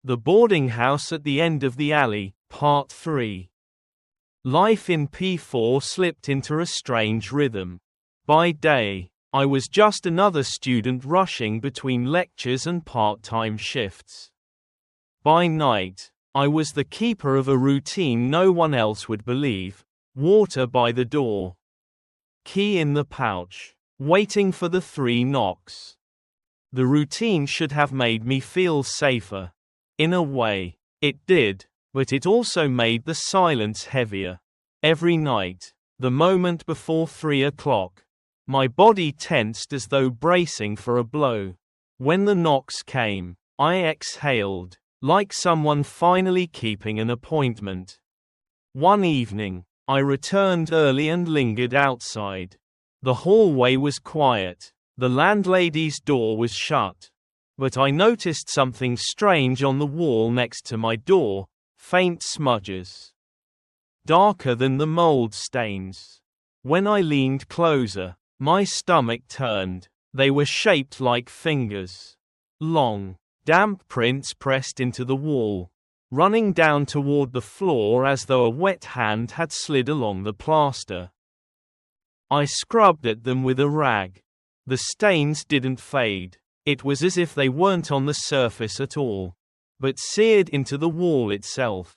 The Boarding House at the End of the Alley, Part 3. Life in P4 slipped into a strange rhythm. By day, I was just another student rushing between lectures and part-time shifts. By night, I was the keeper of a routine no one else would believe: water by the door, key in the pouch, waiting for the 3 knocks. The routine should have made me feel safer. In a way, it did, but it also made the silence heavier. Every night, the moment before 3 o'clock, my body tensed as though bracing for a blow. When the knocks came, I exhaled, like someone finally keeping an appointment. One evening, I returned early and lingered outside. The hallway was quiet, the landlady's door was shut. But I noticed something strange on the wall next to my door: faint smudges, darker than the mold stains. When I leaned closer, my stomach turned. They were shaped like fingers. Long, damp prints pressed into the wall, running down toward the floor as though a wet hand had slid along the plaster. I scrubbed at them with a rag. The stains didn't fade. It was as if they weren't on the surface at all, but seared into the wall itself.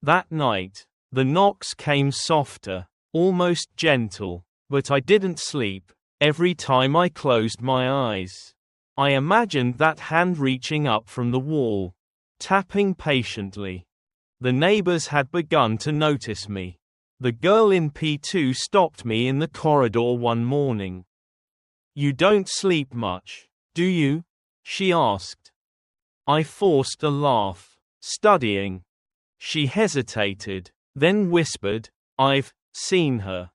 That night, the knocks came softer, almost gentle, but I didn't sleep. Every time I closed my eyes, I imagined that hand reaching up from the wall, tapping patiently. The neighbors had begun to notice me. The girl in P2 stopped me in the corridor one morning. "You don't sleep much, do you?" she asked. I forced a laugh. "Studying." She hesitated, then whispered, "I've seen her."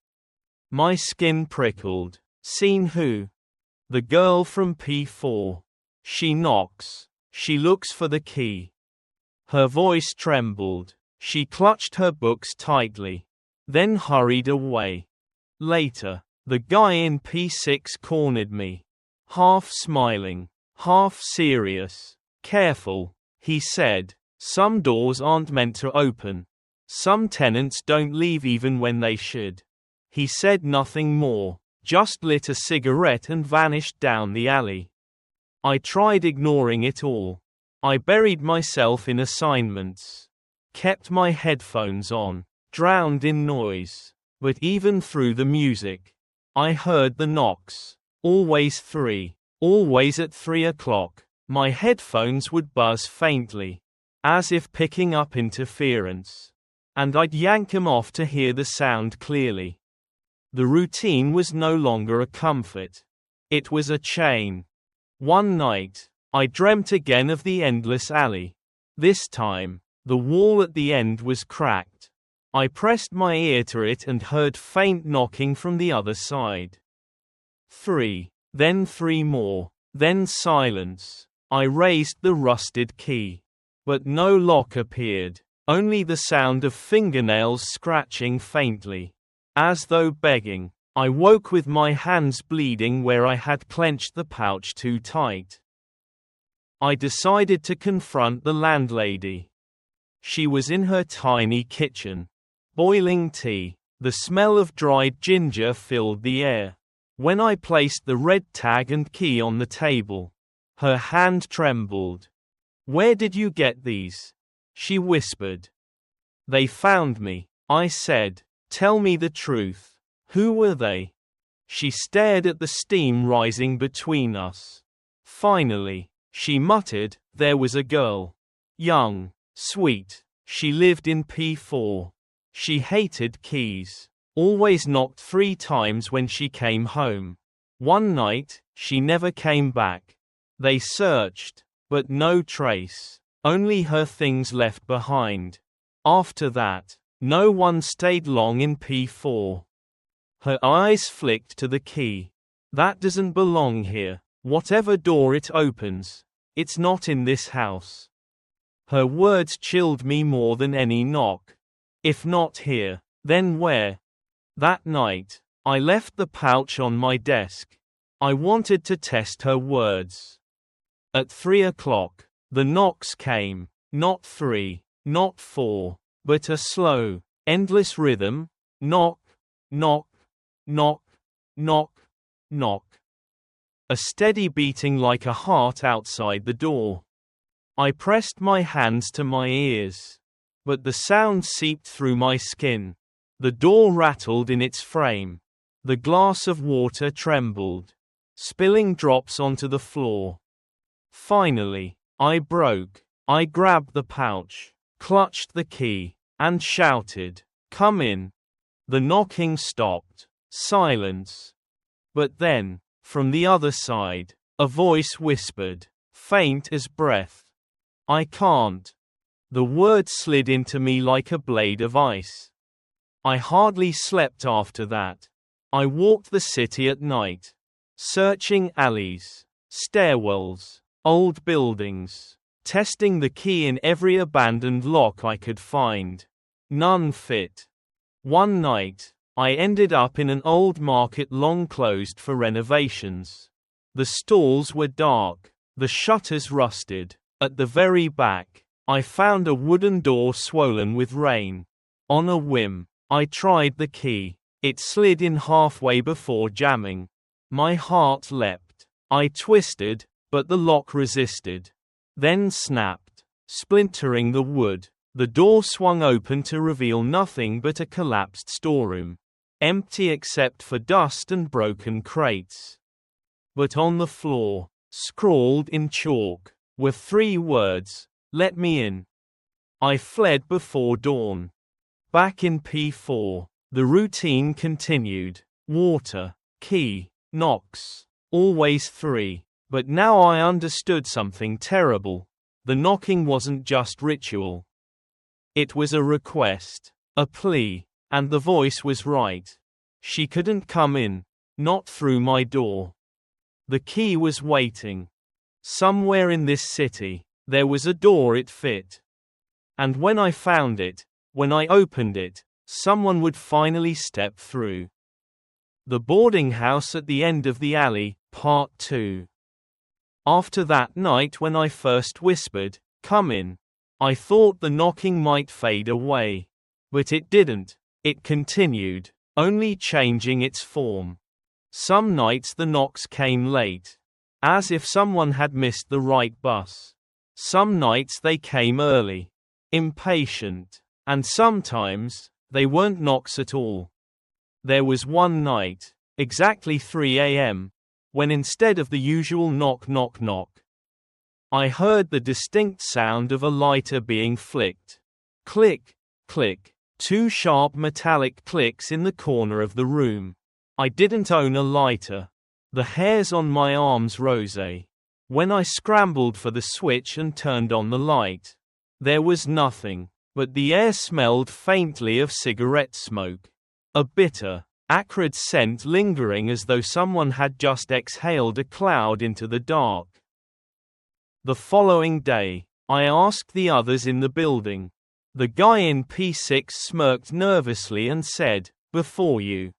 My skin prickled. "Seen who?" "The girl from P4. She knocks. She looks for the key." Her voice trembled. She clutched her books tightly, then hurried away. Later, the guy in P6 cornered me. Half smiling, half serious. "Careful," he said. "Some doors aren't meant to open. Some tenants don't leave even when they should." He said nothing more, just lit a cigarette and vanished down the alley. I tried ignoring it all. I buried myself in assignments, kept my headphones on, drowned in noise. But even through the music, I heard the knocks. Always 3. Always at 3 o'clock. My headphones would buzz faintly, as if picking up interference, and I'd yank 'em off to hear the sound clearly. The routine was no longer a comfort. It was a chain. One night, I dreamt again of the endless alley. This time, the wall at the end was cracked. I pressed my ear to it and heard faint knocking from the other side. 3. Then 3 more. Then silence. I raised the rusted key. But no lock appeared, only the sound of fingernails scratching faintly, as though begging. I woke with my hands bleeding where I had clenched the pouch too tight. I decided to confront the landlady. She was in her tiny kitchen, boiling tea. The smell of dried ginger filled the air. When I placed the red tag and key on the table, her hand trembled. "Where did you get these?" she whispered. "They found me," I said. "Tell me the truth. Who were they?" She stared at the steam rising between us. Finally, she muttered, "There was a girl. Young, sweet. She lived in P4. She hated keys. Always knocked 3 times when she came home. One night, she never came back. They searched, but no trace. Only her things left behind. After that, no one stayed long in P4." Her eyes flicked to the key. "That doesn't belong here. Whatever door it opens, it's not in this house." Her words chilled me more than any knock. If not here, then where? That night, I left the pouch on my desk. I wanted to test her words. At 3 o'clock, The knocks came, not 3, not 4, but a slow, endless rhythm, knock, knock, knock, knock, knock. A steady beating like a heart outside the door. I pressed my hands to my ears, but the sound seeped through my skin. The door rattled in its frame. The glass of water trembled, spilling drops onto the floor. Finally, I broke. I grabbed the pouch, clutched the key, and shouted, "Come in." The knocking stopped. Silence. But then, from the other side, a voice whispered, faint as breath, "I can't." The word slid into me like a blade of ice. I hardly slept after that. I walked the city at night, searching alleys, stairwells, old buildings, testing the key in every abandoned lock I could find. None fit. One night, I ended up in an old market long closed for renovations. The stalls were dark, the shutters rusted. At the very back, I found a wooden door swollen with rain. On a whim, I tried the key. It slid in halfway before jamming. My heart leapt. I twisted, but the lock resisted. Then snapped, splintering the wood. The door swung open to reveal nothing but a collapsed storeroom, empty except for dust and broken crates. But on the floor, scrawled in chalk, were 3 words, "Let me in." I fled before dawn. Back in P4, the routine continued. Water, key, knocks, always 3. But now I understood something terrible. The knocking wasn't just ritual. It was a request, a plea, and the voice was right. She couldn't come in, not through my door. The key was waiting. Somewhere in this city, there was a door it fit. And when I found it, when I opened it, someone would finally step through. The Boarding House at the End of the Alley, Part 2. After that night when I first whispered, "Come in," I thought the knocking might fade away. But it didn't. It continued, only changing its form. Some nights the knocks came late, as if someone had missed the right bus. Some nights they came early, impatient. And sometimes, they weren't knocks at all. There was one night, exactly 3 a.m., when instead of the usual knock knock knock, I heard the distinct sound of a lighter being flicked. Click, click, 2 sharp metallic clicks in the corner of the room. I didn't own a lighter. The hairs on my arms rose. When I scrambled for the switch and turned on the light, there was nothing, but the air smelled faintly of cigarette smoke. A bitter, acrid scent lingering as though someone had just exhaled a cloud into the dark. The following day, I asked the others in the building. The guy in P6 smirked nervously and said, "Before you."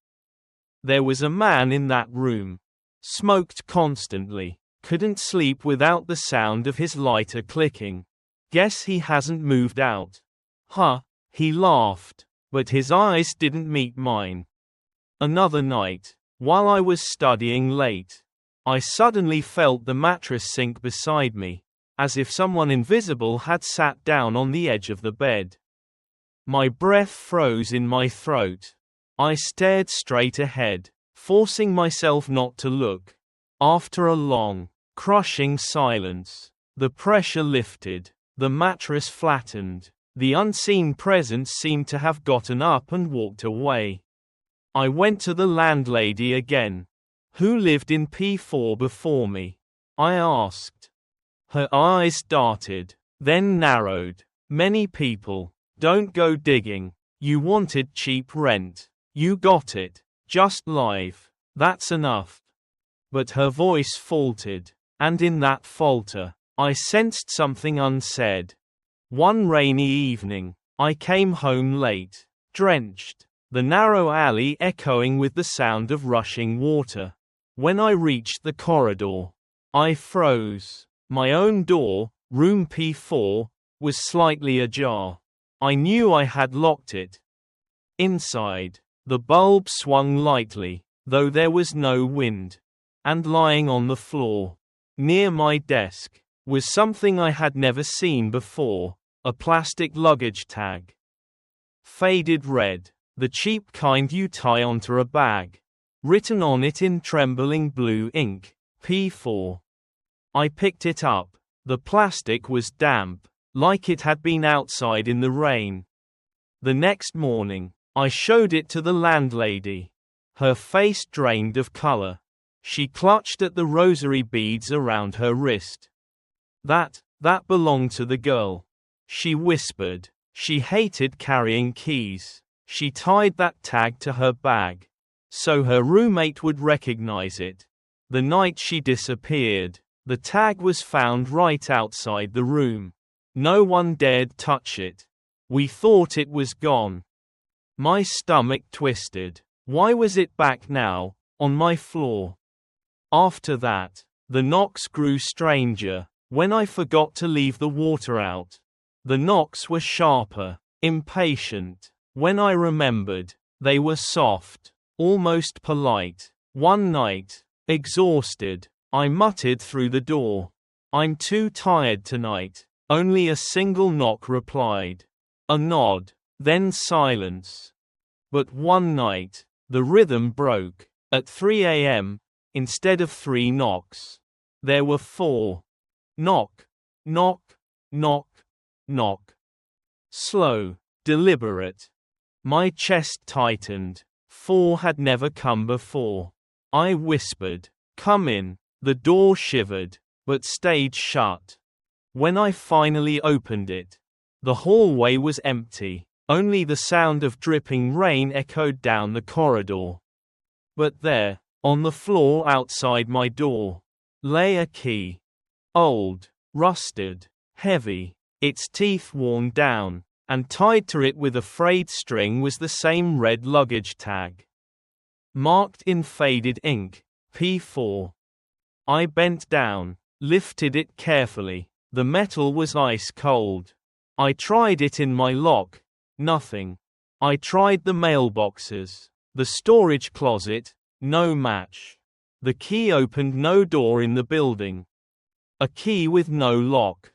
There was a man in that room. Smoked constantly. Couldn't sleep without the sound of his lighter clicking. Guess he hasn't moved out. Huh, he laughed, but his eyes didn't meet mine. Another night, while I was studying late, I suddenly felt the mattress sink beside me, as if someone invisible had sat down on the edge of the bed. My breath froze in my throat. I stared straight ahead, forcing myself not to look. After a long, crushing silence, the pressure lifted, the mattress flattened. The unseen presence seemed to have gotten up and walked away. I went to the landlady again. "Who lived in P4 before me?" I asked. Her eyes darted, then narrowed. "Many people. Don't go digging. You wanted cheap rent. You got it. Just live. That's enough." But her voice faltered, and in that falter, I sensed something unsaid. One rainy evening, I came home late, drenched, the narrow alley echoing with the sound of rushing water. When I reached the corridor, I froze. My own door, Room P4 was slightly ajar. I knew I had locked it. Inside, the bulb swung lightly, though there was no wind. And lying on the floor, near my desk, was something I had never seen before, a plastic luggage tag. Faded red, the cheap kind you tie onto a bag. Written on it in trembling blue ink, P4. I picked it up. The plastic was damp, like it had been outside in the rain. The next morning, I showed it to the landlady. Her face drained of color. She clutched at the rosary beads around her wrist. That belonged to the girl. She whispered. She hated carrying keys. She tied that tag to her bag, so her roommate would recognize it. The night she disappeared, the tag was found right outside the room. No one dared touch it. We thought it was gone. My stomach twisted. Why was it back now, on my floor? After that, the knocks grew stranger. When I forgot to leave the water out, the knocks were sharper, impatient. When I remembered, they were soft, almost polite. One night, exhausted, I muttered through the door, "I'm too tired tonight." Only a single knock replied. A nod, then silence. But one night, the rhythm broke. At 3 a.m., instead of 3 knocks, there were 4. Knock, knock, knock, knock. Slow, deliberate. My chest tightened. 4 had never come before. I whispered, "Come in." The door shivered, but stayed shut. When I finally opened it, the hallway was empty. Only the sound of dripping rain echoed down the corridor. But there, on the floor outside my door, lay a key. Old, rusted, heavy, its teeth worn down, and tied to it with a frayed string was the same red luggage tag. Marked in faded ink, P4. I bent down, lifted it carefully. The metal was ice cold. I tried it in my lock. Nothing. I tried the mailboxes, the storage closet. No match. The key opened no door in the building. A key with no lock.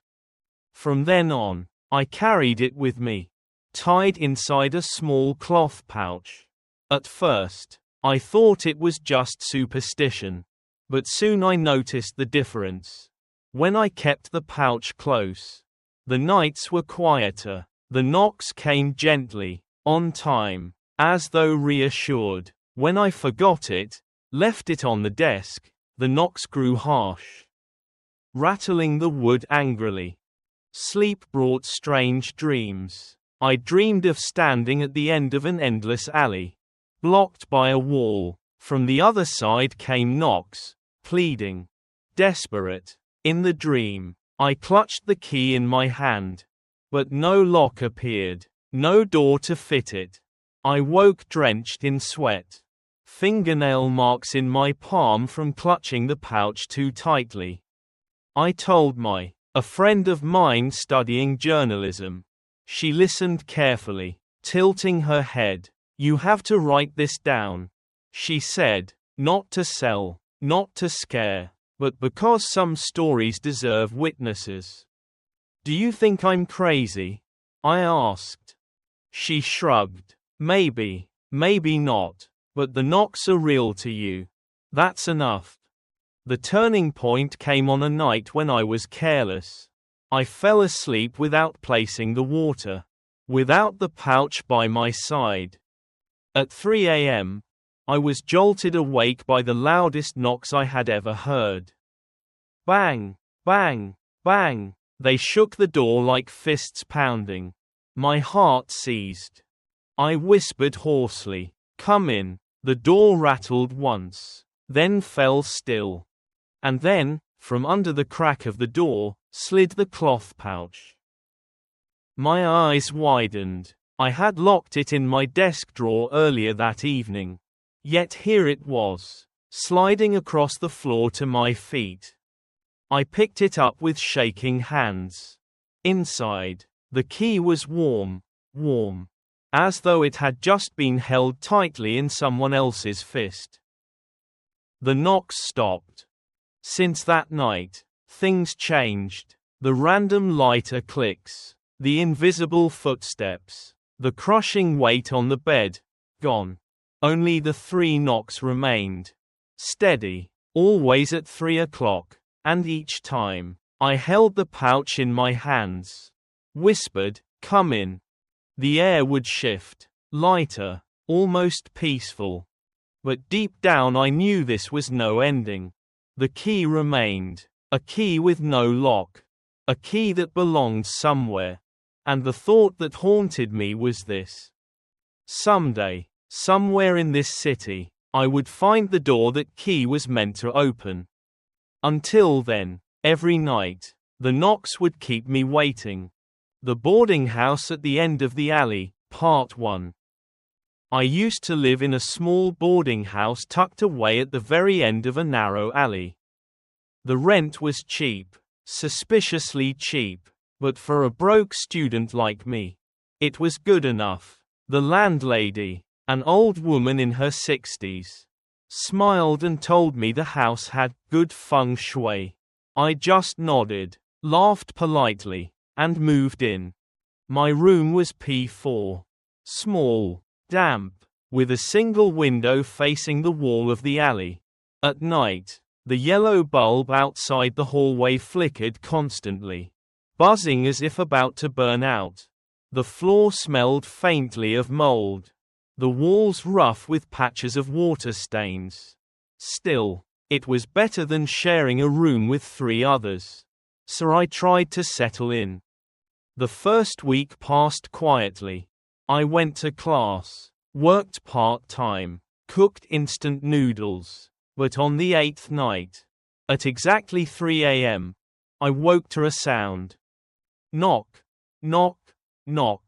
From then on, I carried it with me, tied inside a small cloth pouch. At first, I thought it was just superstition, but soon I noticed the difference. When I kept the pouch close, the nights were quieter. The knocks came gently, on time, as though reassured. When I forgot it, left it on the desk, the knocks grew harsh, rattling the wood angrily. Sleep brought strange dreams. I dreamed of standing at the end of an endless alley, blocked by a wall. From the other side came knocks, pleading, desperate. In the dream, I clutched the key in my hand, but no lock appeared, no door to fit it. I woke drenched in sweat, fingernail marks in my palm from clutching the pouch too tightly. I told a friend of mine studying journalism. She listened carefully, tilting her head. "You have to write this down," she said, "not to sell, not to scare, but because some stories deserve witnesses." "Do you think I'm crazy?" I asked. She shrugged. "Maybe, maybe not, but the knocks are real to you. That's enough." The turning point came on a night when I was careless. I fell asleep without placing the water, without the pouch by my side. At 3 a.m., I was jolted awake by the loudest knocks I had ever heard. Bang, bang, bang. They shook the door like fists pounding. My heart seized. I whispered hoarsely, "Come in." The door rattled once, then fell still. And then, from under the crack of the door, slid the cloth pouch. My eyes widened. I had locked it in my desk drawer earlier that evening. Yet here it was, sliding across the floor to my feet. I picked it up with shaking hands. Inside, the key was warm, as though it had just been held tightly in someone else's fist. The knocks stopped. Since that night, things changed. The random lighter clicks, the invisible footsteps, the crushing weight on the bed, gone. Only the 3 knocks remained. Steady, always at 3 o'clock, and each time, I held the pouch in my hands. Whispered, "Come in." The air would shift, lighter, almost peaceful. But deep down I knew this was no ending. The key remained, a key with no lock, a key that belonged somewhere. And the thought that haunted me was this. Someday, somewhere in this city, I would find the door that key was meant to open. Until then, every night, the knocks would keep me waiting. The Boarding House at the End of the Alley, Part 1. I used to live in a small boarding house tucked away at the very end of a narrow alley. The rent was cheap, suspiciously cheap, but for a broke student like me, it was good enough. The landlady, an old woman in her 60s, smiled and told me the house had good feng shui. I just nodded, laughed politely, and moved in. My room was P4. Small, damp, with a single window facing the wall of the alley. At night, the yellow bulb outside the hallway flickered constantly, buzzing as if about to burn out. The floor smelled faintly of mold. The walls rough with patches of water stains. Still, it was better than sharing a room with 3 others. So I tried to settle in. The first week passed quietly. I went to class, worked part-time, cooked instant noodles. But on the 8th night, at exactly 3 a.m., I woke to a sound. Knock, knock, knock.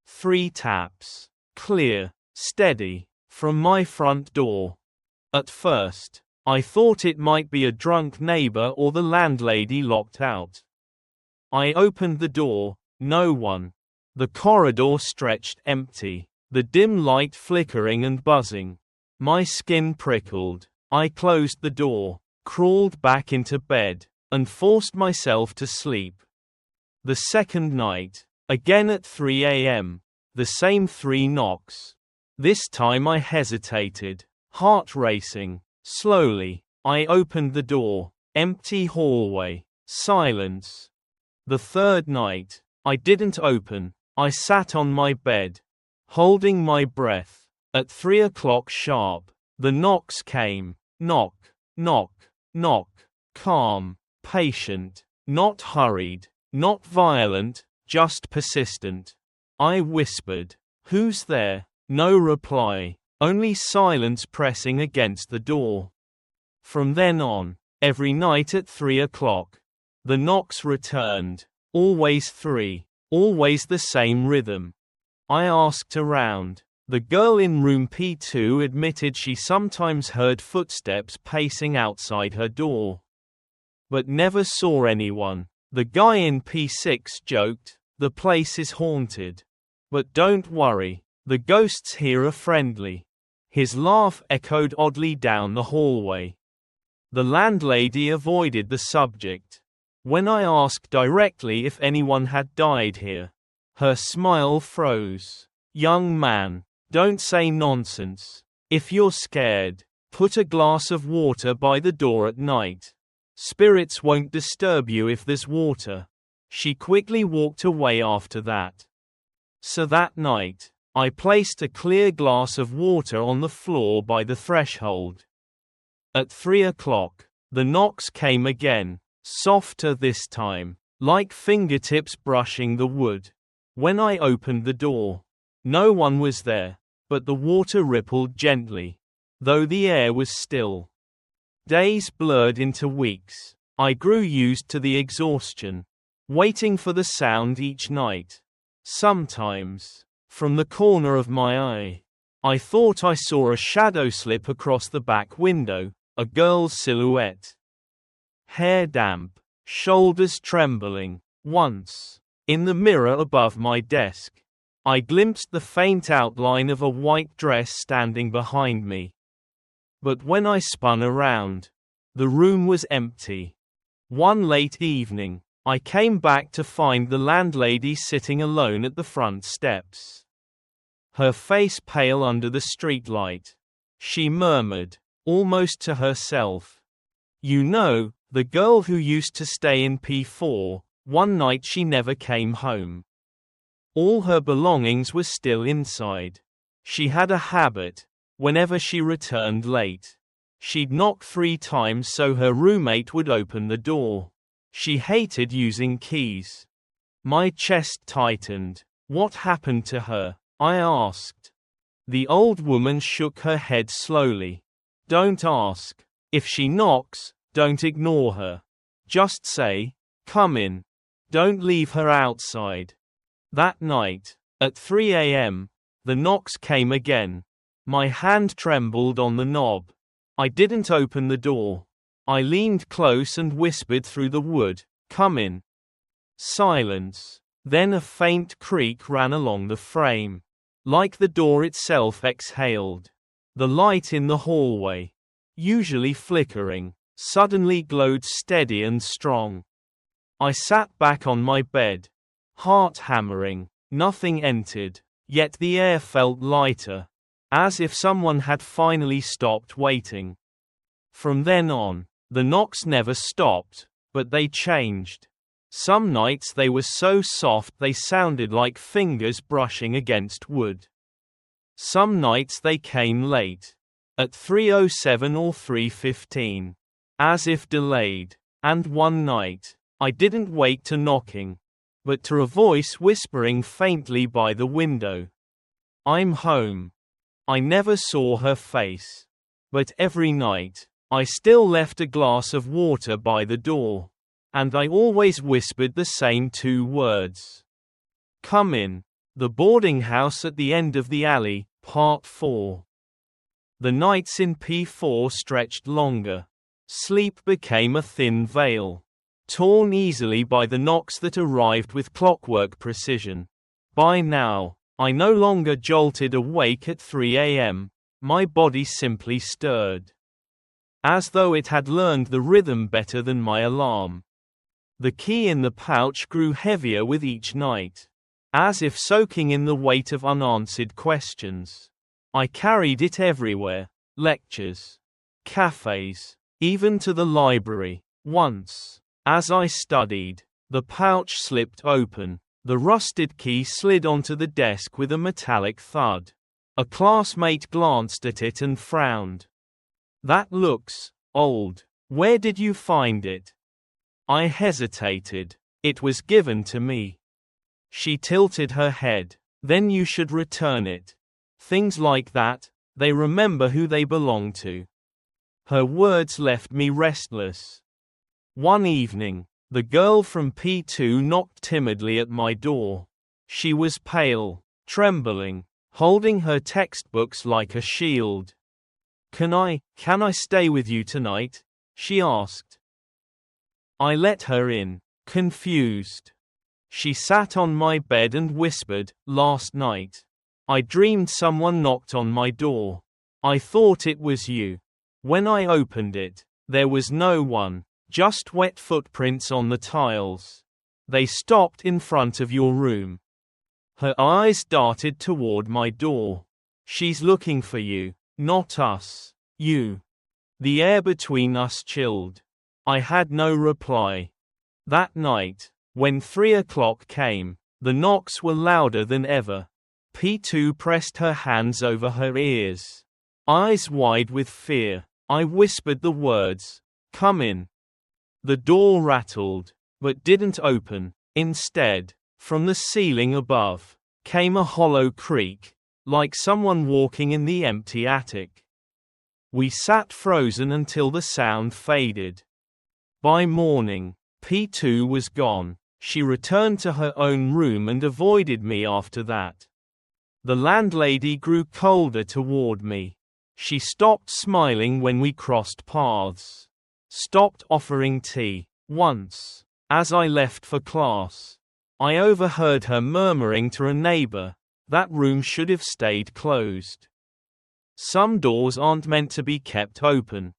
3 taps, clear, steady, from my front door. At first, I thought it might be a drunk neighbor or the landlady locked out. I opened the door, no one. The corridor stretched empty, the dim light flickering and buzzing. My skin prickled. I closed the door, crawled back into bed, and forced myself to sleep. The second night, again at 3 a.m., the same 3 knocks. This time I hesitated, heart racing. Slowly, I opened the door, empty hallway, silence. The third night, I didn't open. I sat on my bed, holding my breath. At 3 o'clock sharp, the knocks came. Knock, knock, knock. Calm, patient, not hurried, not violent, just persistent. I whispered, "Who's there?" No reply, only silence pressing against the door. From then on, every night at 3 o'clock, the knocks returned. Always 3, always the same rhythm. I asked around. The girl in room P2 admitted she sometimes heard footsteps pacing outside her door, but never saw anyone. The guy in P6 joked, "The place is haunted. But don't worry, the ghosts here are friendly." His laugh echoed oddly down the hallway. The landlady avoided the subject. When I asked directly if anyone had died here, her smile froze. "Young man, don't say nonsense. If you're scared, put a glass of water by the door at night. Spirits won't disturb you if there's water." She quickly walked away after that. So that night, I placed a clear glass of water on the floor by the threshold. At 3 o'clock, the knocks came again, softer this time, like fingertips brushing the wood. When I opened the door, no one was there, but the water rippled gently, though the air was still. Days blurred into weeks. I grew used to the exhaustion, waiting for the sound each night. Sometimes, from the corner of my eye, I thought I saw a shadow slip across the back window, a girl's silhouette. hair damp, shoulders trembling. Once, in the mirror above my desk, I glimpsed the faint outline of a white dress standing behind me. But when I spun around, the room was empty. One late evening, I came back to find the landlady sitting alone at the front steps. Her face pale under the streetlight. She murmured, almost to herself, "You know, the girl who used to stay in P4, one night she never came home. All her belongings were still inside. She had a habit, whenever she returned late, she'd knock 3 times so her roommate would open the door. She hated using keys." My chest tightened. "What happened to her?" I asked. The old woman shook her head slowly. "Don't ask. If she knocks, don't ignore her. Just say, 'Come in.' Don't leave her outside." That night, at 3 a.m., the knocks came again. My hand trembled on the knob. I didn't open the door. I leaned close and whispered through the wood, "Come in." Silence. Then a faint creak ran along the frame. Like the door itself exhaled. The light in the hallway, usually flickering, suddenly glowed steady and strong. I sat back on my bed, heart hammering. Nothing entered, yet the air felt lighter, as if someone had finally stopped waiting. From then on, the knocks never stopped, but they changed. Some nights they were so soft they sounded like fingers brushing against wood. Some nights they came late, at 3:07 or 3:15, as if delayed. And one night, I didn't wake to knocking, but to a voice whispering faintly by the window, "I'm home." I never saw her face, but every night, I still left a glass of water by the door. And I always whispered the same 2 words. "Come in." The Boarding House at the End of the Alley, Part 4. The nights in P4 stretched longer. Sleep became a thin veil, torn easily by the knocks that arrived with clockwork precision. By now, I no longer jolted awake at 3 a.m., my body simply stirred, as though it had learned the rhythm better than my alarm. The key in the pouch grew heavier with each night, as if soaking in the weight of unanswered questions. I carried it everywhere, lectures, cafes, even to the library. Once, as I studied, the pouch slipped open. The rusted key slid onto the desk with a metallic thud. A classmate glanced at it and frowned. "That looks old. Where did you find it?" I hesitated. "It was given to me." She tilted her head. "Then you should return it. Things like that, they remember who they belong to." Her words left me restless. One evening, the girl from P2 knocked timidly at my door. She was pale, trembling, holding her textbooks like a shield. Can I stay with you tonight?" she asked. I let her in, confused. She sat on my bed and whispered, "Last night, I dreamed someone knocked on my door. I thought it was you. When I opened it, there was no one, just wet footprints on the tiles. They stopped in front of your room." Her eyes darted toward my door. "She's looking for you, not us. You." The air between us chilled. I had no reply. That night, when 3 o'clock came, the knocks were louder than ever. P2 pressed her hands over her ears. Eyes wide with fear, I whispered the words, "Come in." The door rattled, but didn't open. Instead, from the ceiling above, came a hollow creak, like someone walking in the empty attic. We sat frozen until the sound faded. By morning, P2 was gone. She returned to her own room and avoided me after that. The landlady grew colder toward me. She stopped smiling when we crossed paths. stopped offering tea. Once, as I left for class, I overheard her murmuring to a neighbor, "That room should have stayed closed. Some doors aren't meant to be kept open."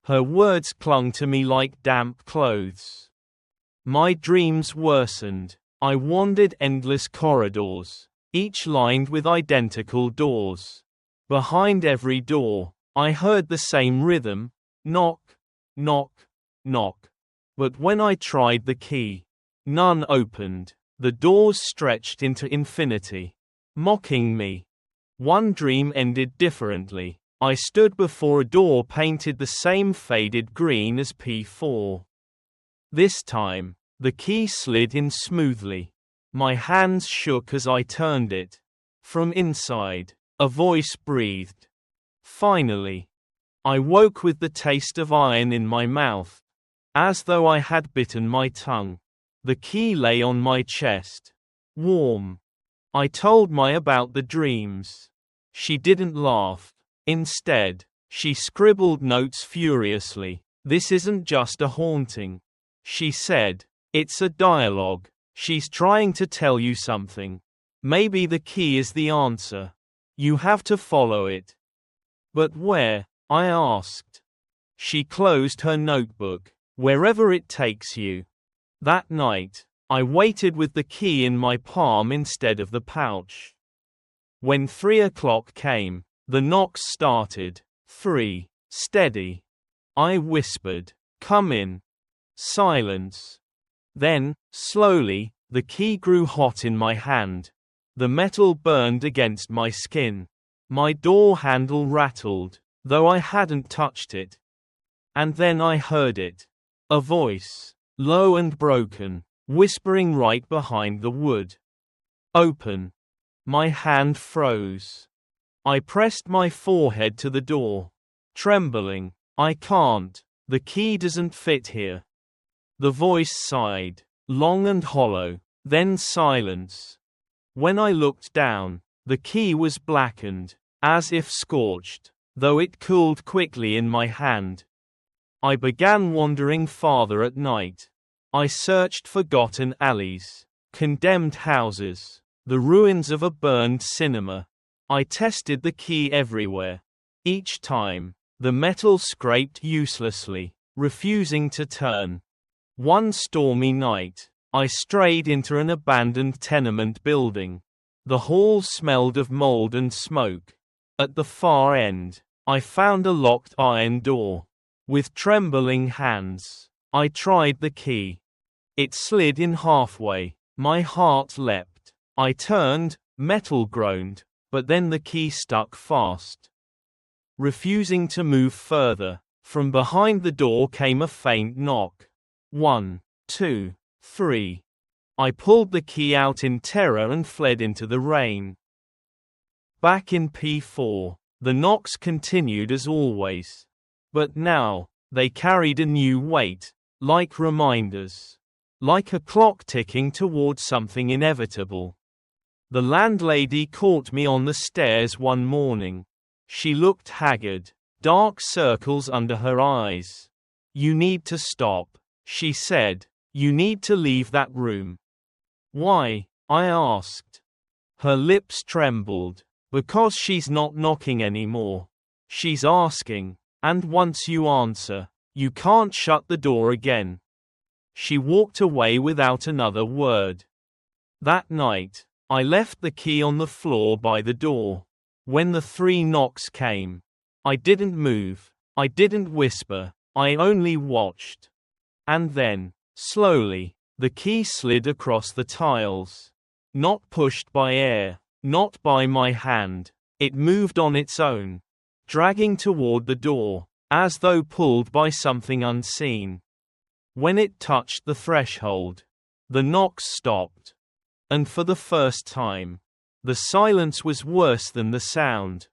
Her words clung to me like damp clothes. My dreams worsened. I wandered endless corridors, each lined with identical doors. Behind every door, I heard the same rhythm: knock, knock, knock. But when I tried the key, none opened. The doors stretched into infinity, mocking me. One dream ended differently. I stood before a door painted the same faded green as P4. This time, the key slid in smoothly. My hands shook as I turned it. From inside, a voice breathed. Finally, I woke with the taste of iron in my mouth, as though I had bitten my tongue. The key lay on my chest, warm. I told Mai about the dreams. She didn't laugh. Instead, she scribbled notes furiously. "This isn't just a haunting," she said. "It's a dialogue. She's trying to tell you something. Maybe the key is the answer. You have to follow it." "But where?" I asked. She closed her notebook. "Wherever it takes you." That night, I waited with the key in my palm instead of the pouch. When 3 o'clock came, the knocks started. 3. Steady. I whispered, "Come in." Silence. Then, slowly, the key grew hot in my hand. The metal burned against my skin. My door handle rattled, though I hadn't touched it. And then I heard it. A voice, low and broken, whispering right behind the wood. "Open." My hand froze. I pressed my forehead to the door, trembling. "I can't. The key doesn't fit here." The voice sighed, long and hollow, then silence. When I looked down, the key was blackened, as if scorched, though it cooled quickly in my hand. I began wandering farther at night. I searched forgotten alleys, condemned houses, the ruins of a burned cinema. I tested the key everywhere. Each time, the metal scraped uselessly, refusing to turn. One stormy night, I strayed into an abandoned tenement building. The hall smelled of mold and smoke. At the far end, I found a locked iron door. With trembling hands, I tried the key. It slid in halfway. My heart leapt. I turned, metal groaned, but then the key stuck fast. Refusing to move further, from behind the door came a faint knock. 1, 2, 3. I pulled the key out in terror and fled into the rain. Back in P4, the knocks continued as always. But now, they carried a new weight, like reminders. Like a clock ticking toward something inevitable. The landlady caught me on the stairs one morning. She looked haggard, dark circles under her eyes. "You need to stop," she said. "You need to leave that room." "Why?" I asked. Her lips trembled. "Because she's not knocking anymore. She's asking, and once you answer, you can't shut the door again." She walked away without another word. That night, I left the key on the floor by the door. When the 3 knocks came, I didn't move, I didn't whisper, I only watched. And then, slowly, the key slid across the tiles. Not pushed by air, not by my hand, it moved on its own, dragging toward the door, as though pulled by something unseen. When it touched the threshold, the knocks stopped. And for the first time, the silence was worse than the sound.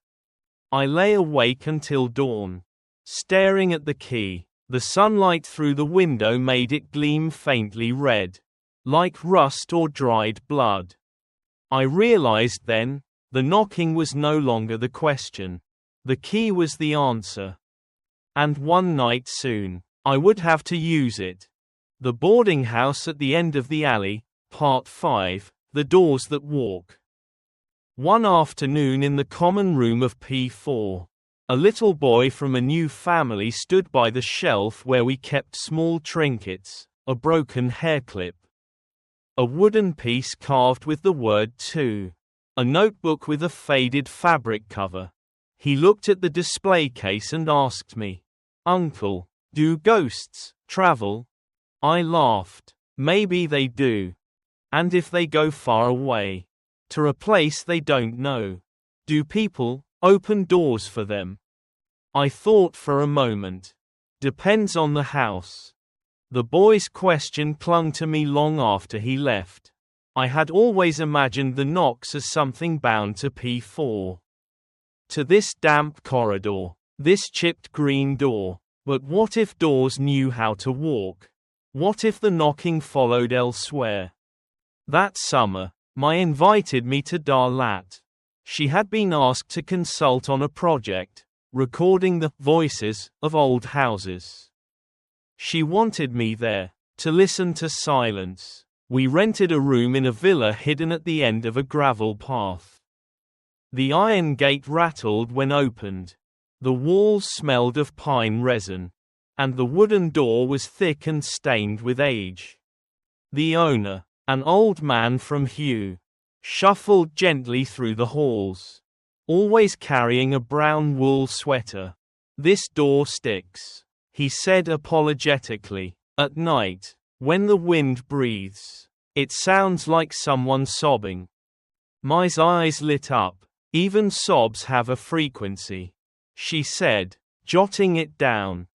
I lay awake until dawn, staring at the key. The sunlight through the window made it gleam faintly red, like rust or dried blood. I realized then, the knocking was no longer the question. The key was the answer. And one night soon, I would have to use it. The boarding house at the end of the alley, Part 5, The Doors That Walk. One afternoon in the common room of P4, a little boy from a new family stood by the shelf where we kept small trinkets, a broken hairclip, a wooden piece carved with the word to, a notebook with a faded fabric cover. He looked at the display case and asked me, "Uncle, do ghosts travel?" I laughed. Maybe they do. And if they go far away, to a place they don't know, do people open doors for them? I thought for a moment. Depends on the house. The boy's question clung to me long after he left. I had always imagined the knocks as something bound to P4. To this damp corridor, this chipped green door. But what if doors knew how to walk? What if the knocking followed elsewhere? That summer, Ma invited me to Darlat. She had been asked to consult on a project, recording the voices of old houses. She wanted me there, to listen to silence. We rented a room in a villa hidden at the end of a gravel path. The iron gate rattled when opened. The walls smelled of pine resin, and the wooden door was thick and stained with age. The owner, an old man from Hugh, shuffled gently through the halls, always carrying a brown wool sweater. "This door sticks," he said apologetically. "At night, when the wind breathes, it sounds like someone sobbing." My eyes lit up. "Even sobs have a frequency," she said, jotting it down.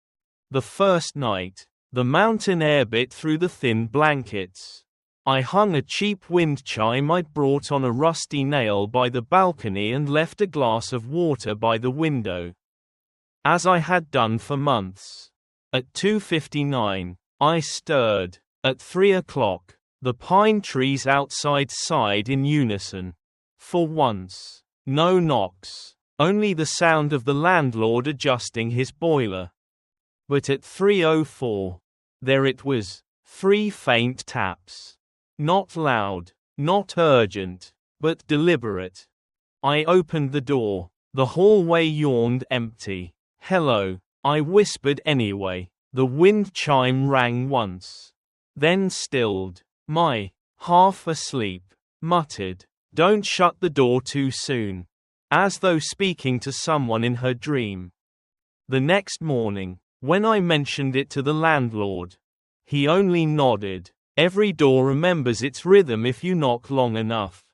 The first night, the mountain air bit through the thin blankets. I hung a cheap wind chime I'd brought on a rusty nail by the balcony and left a glass of water by the window, as I had done for months. At 2:59, I stirred. At 3 o'clock, the pine trees outside sighed in unison. For once, no knocks, only the sound of the landlord adjusting his boiler. But at 3:04, there it was, 3 faint taps. Not loud, not urgent, but deliberate. I opened the door. The hallway yawned empty. "Hello," I whispered anyway. The wind chime rang once, then stilled. My, half asleep, muttered, "Don't shut the door too soon," as though speaking to someone in her dream. The next morning, when I mentioned it to the landlord, he only nodded. "Every door remembers its rhythm if you knock long enough."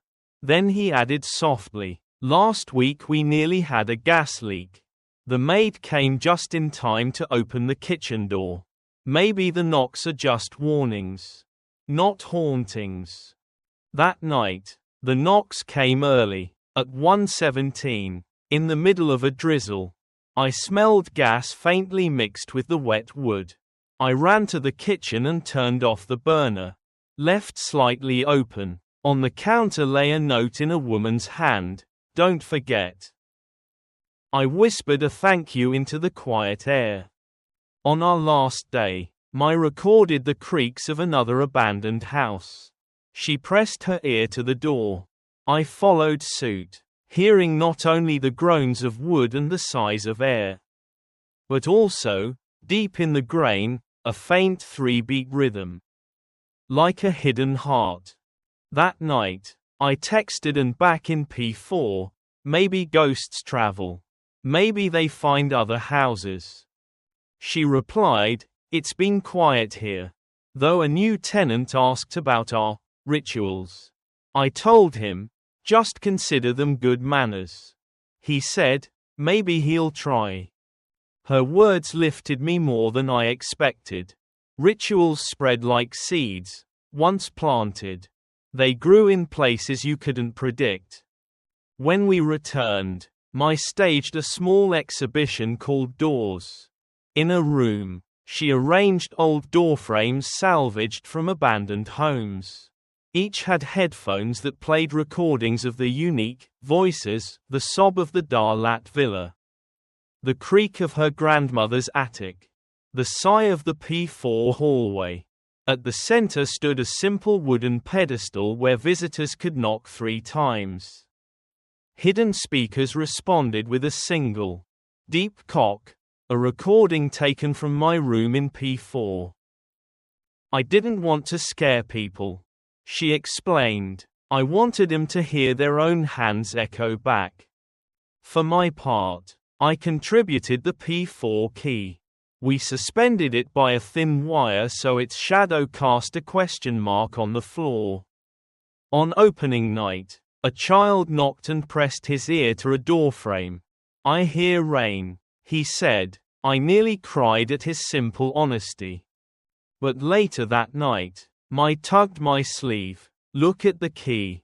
Then he added softly, "Last week we nearly had a gas leak. The maid came just in time to open the kitchen door. Maybe the knocks are just warnings, not hauntings." That night, the knocks came early, at 1:17, in the middle of a drizzle. I smelled gas faintly mixed with the wet wood. I ran to the kitchen and turned off the burner, left slightly open. On the counter lay a note in a woman's hand, "Don't forget." I whispered a thank you into the quiet air. On our last day, Ma recorded the creaks of another abandoned house. She pressed her ear to the door. I followed suit, hearing not only the groans of wood and the sighs of air, but also, deep in the grain, a faint 3-beat rhythm, like a hidden heart. That night, I texted and back in P4, "Maybe ghosts travel. Maybe they find other houses." She replied, "It's been quiet here, though a new tenant asked about our rituals." I told him, "Just consider them good manners." He said, "Maybe he'll try." Her words lifted me more than I expected. Rituals spread like seeds, once planted. They grew in places you couldn't predict. When we returned, Ma staged a small exhibition called Doors. In a room, she arranged old door frames salvaged from abandoned homes. Each had headphones that played recordings of the unique voices, the sob of the Darlat villa, the creak of her grandmother's attic, The sigh of the P4 hallway. At the center stood a simple wooden pedestal where visitors could knock 3 times. Hidden speakers responded with a single, deep cock, a recording taken from my room in P4. I didn't want to scare people, she explained. I wanted them to hear their own hands echo back. For my part, I contributed the P4 key. We suspended it by a thin wire so its shadow cast a question mark on the floor. On opening night, a child knocked and pressed his ear to a doorframe. "I hear rain," he said. I nearly cried at his simple honesty. But later that night, I tugged my sleeve. "Look at the key."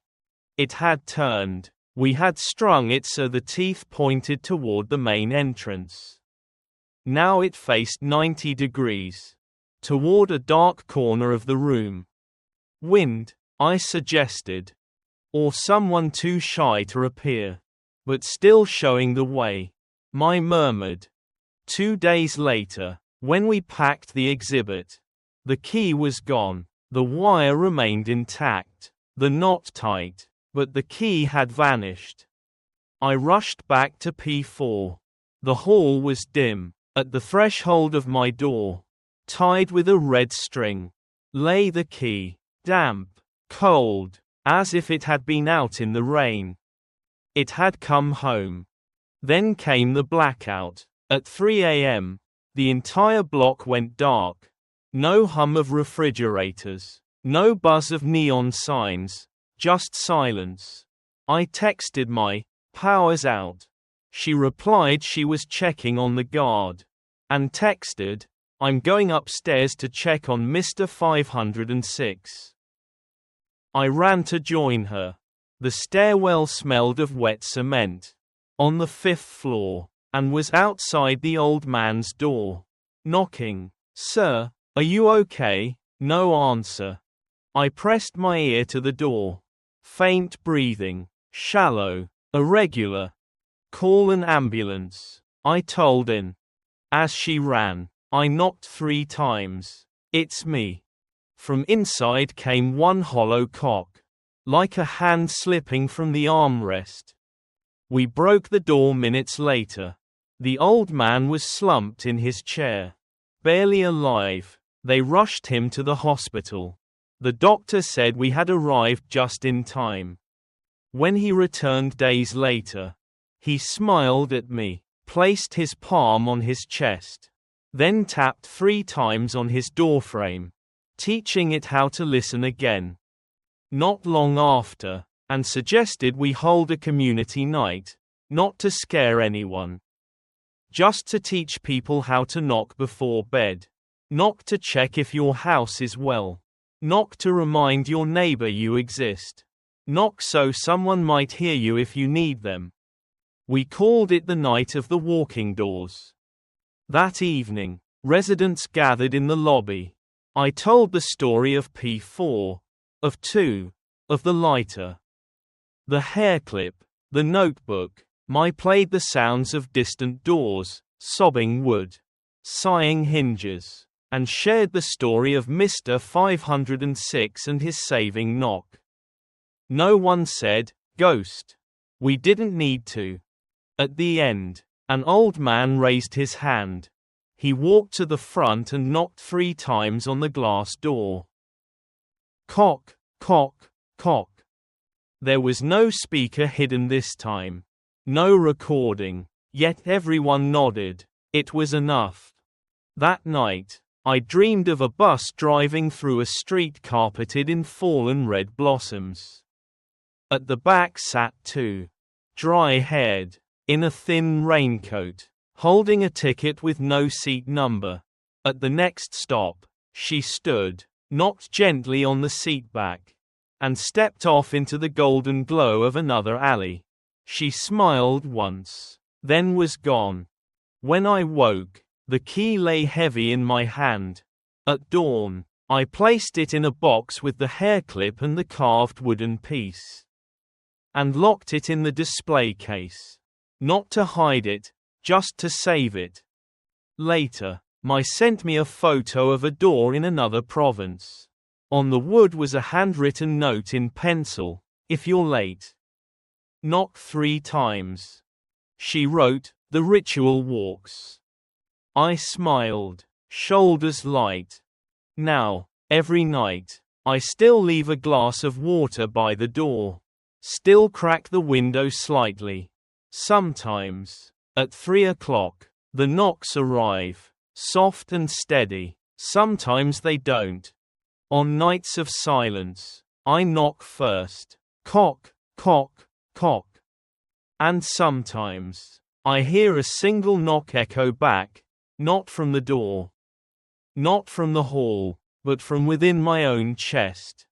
It had turned. We had strung it so the teeth pointed toward the main entrance. Now it faced 90 degrees. Toward a dark corner of the room. "Wind," I suggested. Or someone too shy to appear. "But still showing the way," I murmured. 2 days later, when we packed the exhibit, the key was gone. The wire remained intact, the knot tight, but the key had vanished. I rushed back to P4. The hall was dim. At the threshold of my door, tied with a red string, lay the key, damp, cold, as if it had been out in the rain. It had come home. Then came the blackout. At 3 a.m., the entire block went dark. No hum of refrigerators, no buzz of neon signs, just silence. I texted my "Power's out." She replied she was checking on the guard. And texted, "I'm going upstairs to check on Mr. 506. I ran to join her. The stairwell smelled of wet cement. On the 5th floor, and was outside the old man's door. Knocking. "Sir, are you okay?" No answer. I pressed my ear to the door. Faint breathing. Shallow. Irregular. "Call an ambulance," I told in. As she ran, I knocked 3 times. "It's me." From inside came one hollow cock, like a hand slipping from the armrest. We broke the door minutes later. The old man was slumped in his chair, barely alive. They rushed him to the hospital. The doctor said we had arrived just in time. When he returned days later, he smiled at me, placed his palm on his chest, then tapped 3 times on his doorframe, teaching it how to listen again. Not long after, and suggested we hold a community night, not to scare anyone. Just to teach people how to knock before bed. Knock to check if your house is well. Knock to remind your neighbor you exist. Knock so someone might hear you if you need them. We called it the Night of the Walking Doors. That evening, residents gathered in the lobby. I told the story of P4, of 2, of the lighter, the hair clip, the notebook. I played the sounds of distant doors, sobbing wood, sighing hinges, and shared the story of Mr. 506 and his saving knock. No one said, "Ghost." We didn't need to. At the end, an old man raised his hand. He walked to the front and knocked 3 times on the glass door. Cock, cock, cock. There was no speaker hidden this time. No recording. Yet everyone nodded. It was enough. That night, I dreamed of a bus driving through a street carpeted in fallen red blossoms. At the back sat 2, dry-haired, in a thin raincoat, holding a ticket with no seat number. At the next stop, she stood, knocked gently on the seat back, and stepped off into the golden glow of another alley. She smiled once, then was gone. When I woke, the key lay heavy in my hand. At dawn, I placed it in a box with the hair clip and the carved wooden piece, and locked it in the display case. Not to hide it, just to save it. Later, My sent me a photo of a door in another province. On the wood was a handwritten note in pencil, "If you're late, knock 3 times." She wrote, "The ritual walks." I smiled, shoulders light. Now, every night, I still leave a glass of water by the door. Still crack the window slightly. Sometimes, at 3 o'clock, the knocks arrive, soft and steady. Sometimes they don't. On nights of silence, I knock first. Cock, cock, cock. And sometimes, I hear a single knock echo back, not from the door, not from the hall, but from within my own chest.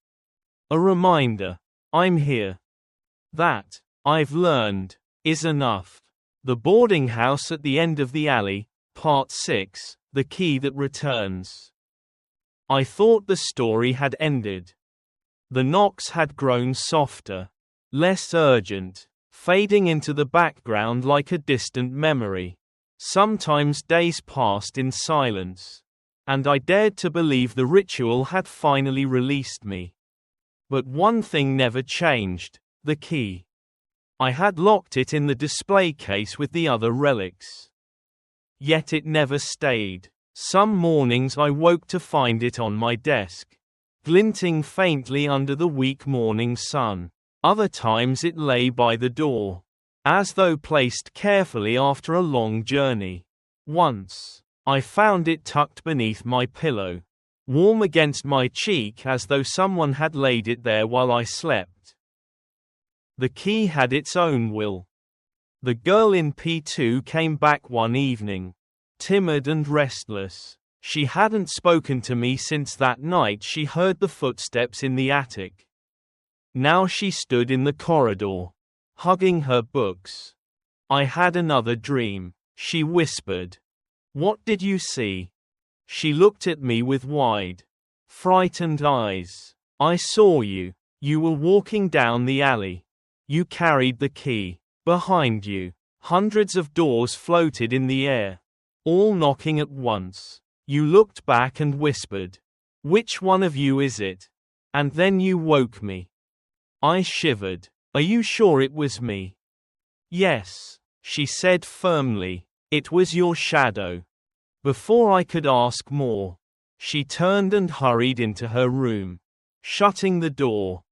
A reminder, I'm here. That, I've learned, is enough. The Boarding House at the End of the Alley, Part 6, The Key That Returns. I thought the story had ended. The knocks had grown softer, less urgent, fading into the background like a distant memory. Sometimes days passed in silence, and I dared to believe the ritual had finally released me. But one thing never changed: the key. I had locked it in the display case with the other relics. Yet it never stayed. Some mornings I woke to find it on my desk, glinting faintly under the weak morning sun. Other times it lay by the door, as though placed carefully after a long journey. Once, I found it tucked beneath my pillow, warm against my cheek as though someone had laid it there while I slept. The key had its own will. The girl in P2 came back one evening, timid and restless. She hadn't spoken to me since that night she heard the footsteps in the attic. Now she stood in the corridor, hugging her books. "I had another dream," she whispered. "What did you see?" She looked at me with wide, frightened eyes. "I saw you. You were walking down the alley. You carried the key. Behind you, hundreds of doors floated in the air, all knocking at once. You looked back and whispered, 'Which one of you is it?' And then you woke me." I shivered. "Are you sure it was me?" "Yes," she said firmly. "It was your shadow." Before I could ask more, she turned and hurried into her room, shutting the door.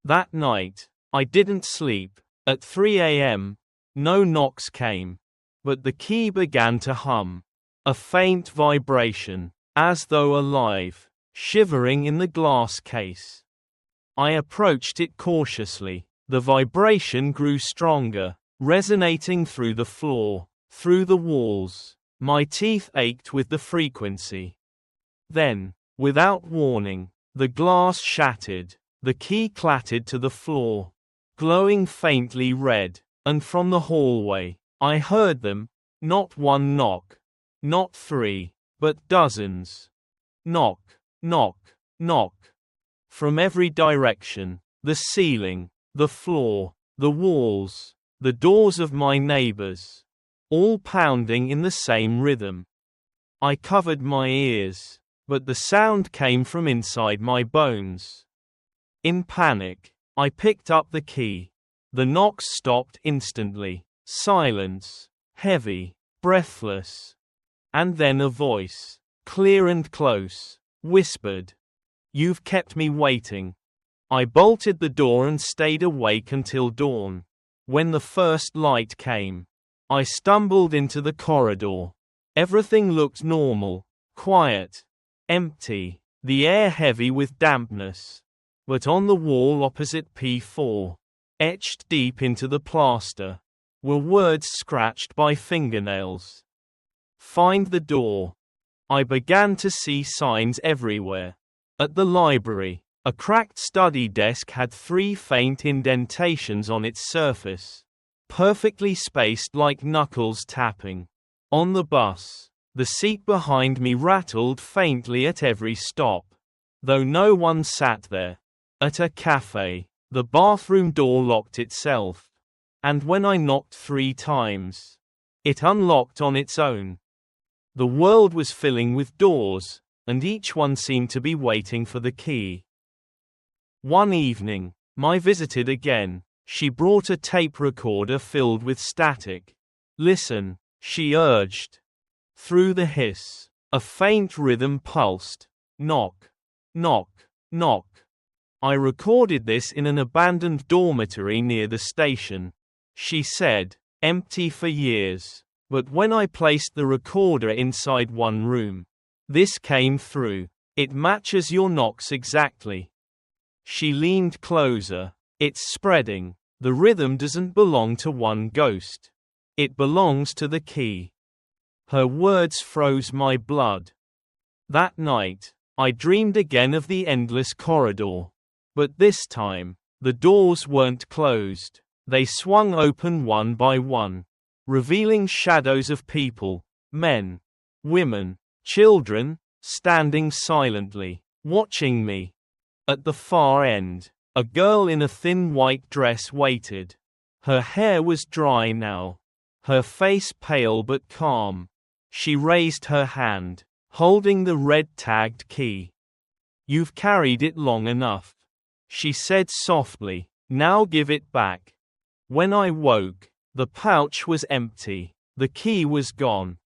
That night, I didn't sleep. At 3 a.m., no knocks came, but the key began to hum. A faint vibration, as though alive, shivering in the glass case. I approached it cautiously. The vibration grew stronger, resonating through the floor, through the walls. My teeth ached with the frequency. Then, without warning, the glass shattered. The key clattered to the floor, glowing faintly red, and from the hallway, I heard them, not one knock, not 3, but dozens. Knock, knock, knock. From every direction, the ceiling, the floor, the walls, the doors of my neighbors, all pounding in the same rhythm. I covered my ears, but the sound came from inside my bones. In panic, I picked up the key. The knocks stopped instantly. Silence, heavy, breathless. And then a voice, clear and close, whispered, "You've kept me waiting." I bolted the door and stayed awake until dawn. When the first light came, I stumbled into the corridor. Everything looked normal, quiet, empty, the air heavy with dampness. But on the wall opposite P4, etched deep into the plaster, were words scratched by fingernails. "Find the door." I began to see signs everywhere. At the library, a cracked study desk had 3 faint indentations on its surface, perfectly spaced like knuckles tapping. On the bus, the seat behind me rattled faintly at every stop, though no one sat there. At a cafe, the bathroom door locked itself, and when I knocked 3 times, it unlocked on its own. The world was filling with doors, and each one seemed to be waiting for the key. One evening, I visited again. She brought a tape recorder filled with static. "Listen," she urged. Through the hiss, a faint rhythm pulsed. Knock, knock, knock. "I recorded this in an abandoned dormitory near the station," she said, "empty for years. But when I placed the recorder inside one room, this came through. It matches your knocks exactly." She leaned closer. "It's spreading. The rhythm doesn't belong to one ghost. It belongs to the key." Her words froze my blood. That night, I dreamed again of the endless corridor. But this time, the doors weren't closed. They swung open one by one, revealing shadows of people, men, women, children, standing silently, watching me. At the far end, a girl in a thin white dress waited. Her hair was dry now, her face pale but calm. She raised her hand, holding the red-tagged key. "You've carried it long enough," she said softly. "Now give it back." When I woke, the pouch was empty, the key was gone.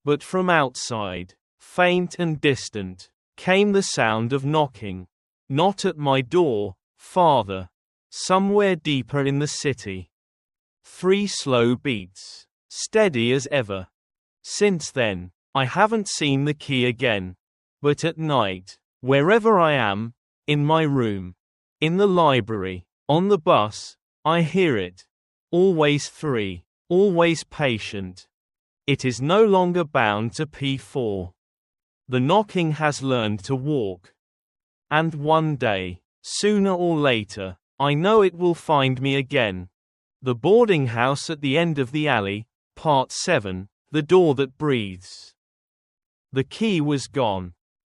But from outside, faint and distant, came the sound of knocking. Not at my door, farther, somewhere deeper in the city. 3 slow beats, steady as ever. Since then, I haven't seen the key again. But at night, wherever I am, in my room, in the library, on the bus, I hear it. Always 3, always patient. It is no longer bound to P4. The knocking has learned to walk. And one day, sooner or later, I know it will find me again. The boarding house at the end of the alley, Part 7, the door that breathes. The key was gone.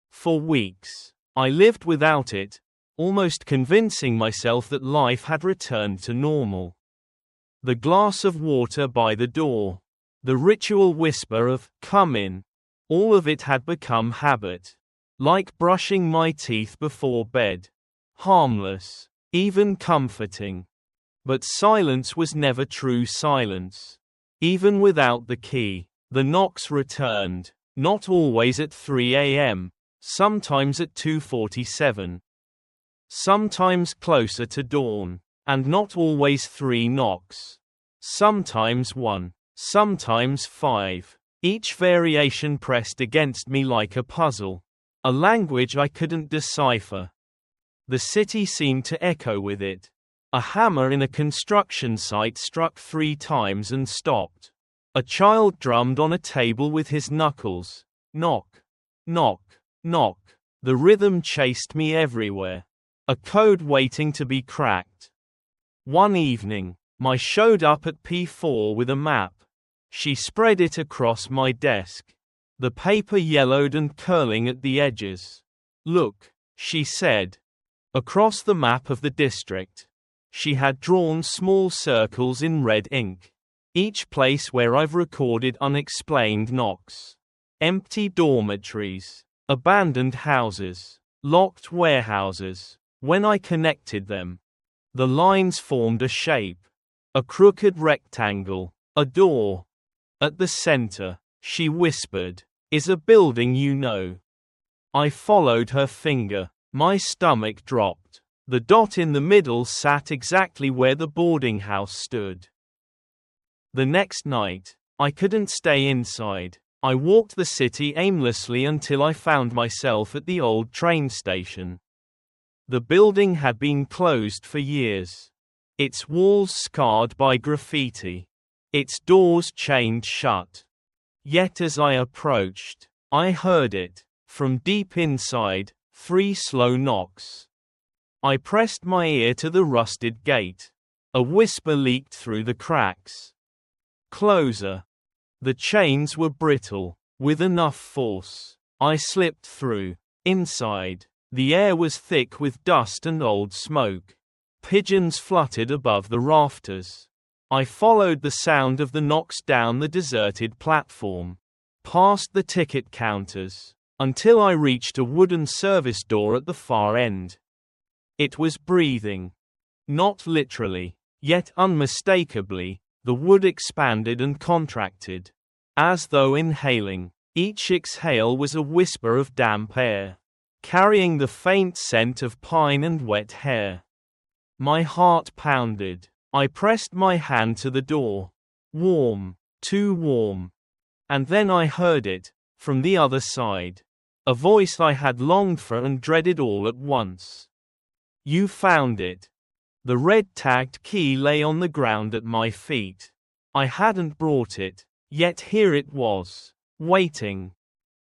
For weeks, I lived without it, almost convincing myself that life had returned to normal. The glass of water by the door, the ritual whisper of, "Come in," all of it had become habit. Like brushing my teeth before bed. Harmless, even comforting. But silence was never true silence. Even without the key, the knocks returned, not always at 3 a.m., sometimes at 2:47. Sometimes closer to dawn, and not always 3 knocks. Sometimes 1, sometimes 5, each variation pressed against me like a puzzle. A language I couldn't decipher. The city seemed to echo with it. A hammer in a construction site struck 3 times and stopped. A child drummed on a table with his knuckles. Knock, knock, knock. The rhythm chased me everywhere. A code waiting to be cracked. One evening, I showed up at P4 with a map. She spread it across my desk. The paper yellowed and curling at the edges. "Look," she said. Across the map of the district, she had drawn small circles in red ink. Each place where I've recorded unexplained knocks. Empty dormitories, abandoned houses, locked warehouses. When I connected them, the lines formed a shape. A crooked rectangle, a door. At the center, she whispered, "Is a building you know." I followed her finger. My stomach dropped. The dot in the middle sat exactly where the boarding house stood. The next night, I couldn't stay inside. I walked the city aimlessly until I found myself at the old train station. The building had been closed for years. Its walls scarred by graffiti. Its doors chained shut. Yet as I approached, I heard it, from deep inside, 3 slow knocks. I pressed my ear to the rusted gate. A whisper leaked through the cracks. Closer. The chains were brittle. With enough force, I slipped through. Inside, the air was thick with dust and old smoke. Pigeons fluttered above the rafters. I followed the sound of the knocks down the deserted platform. past the ticket counters, until I reached a wooden service door at the far end. It was breathing. Not literally, yet unmistakably, the wood expanded and contracted, as though inhaling. Each exhale was a whisper of damp air, carrying the faint scent of pine and wet hair. My heart pounded. I pressed my hand to the door. Warm, too warm. And then I heard it, from the other side. A voice I had longed for and dreaded all at once. You found it. The red-tagged key lay on the ground at my feet. I hadn't brought it, yet here it was, waiting.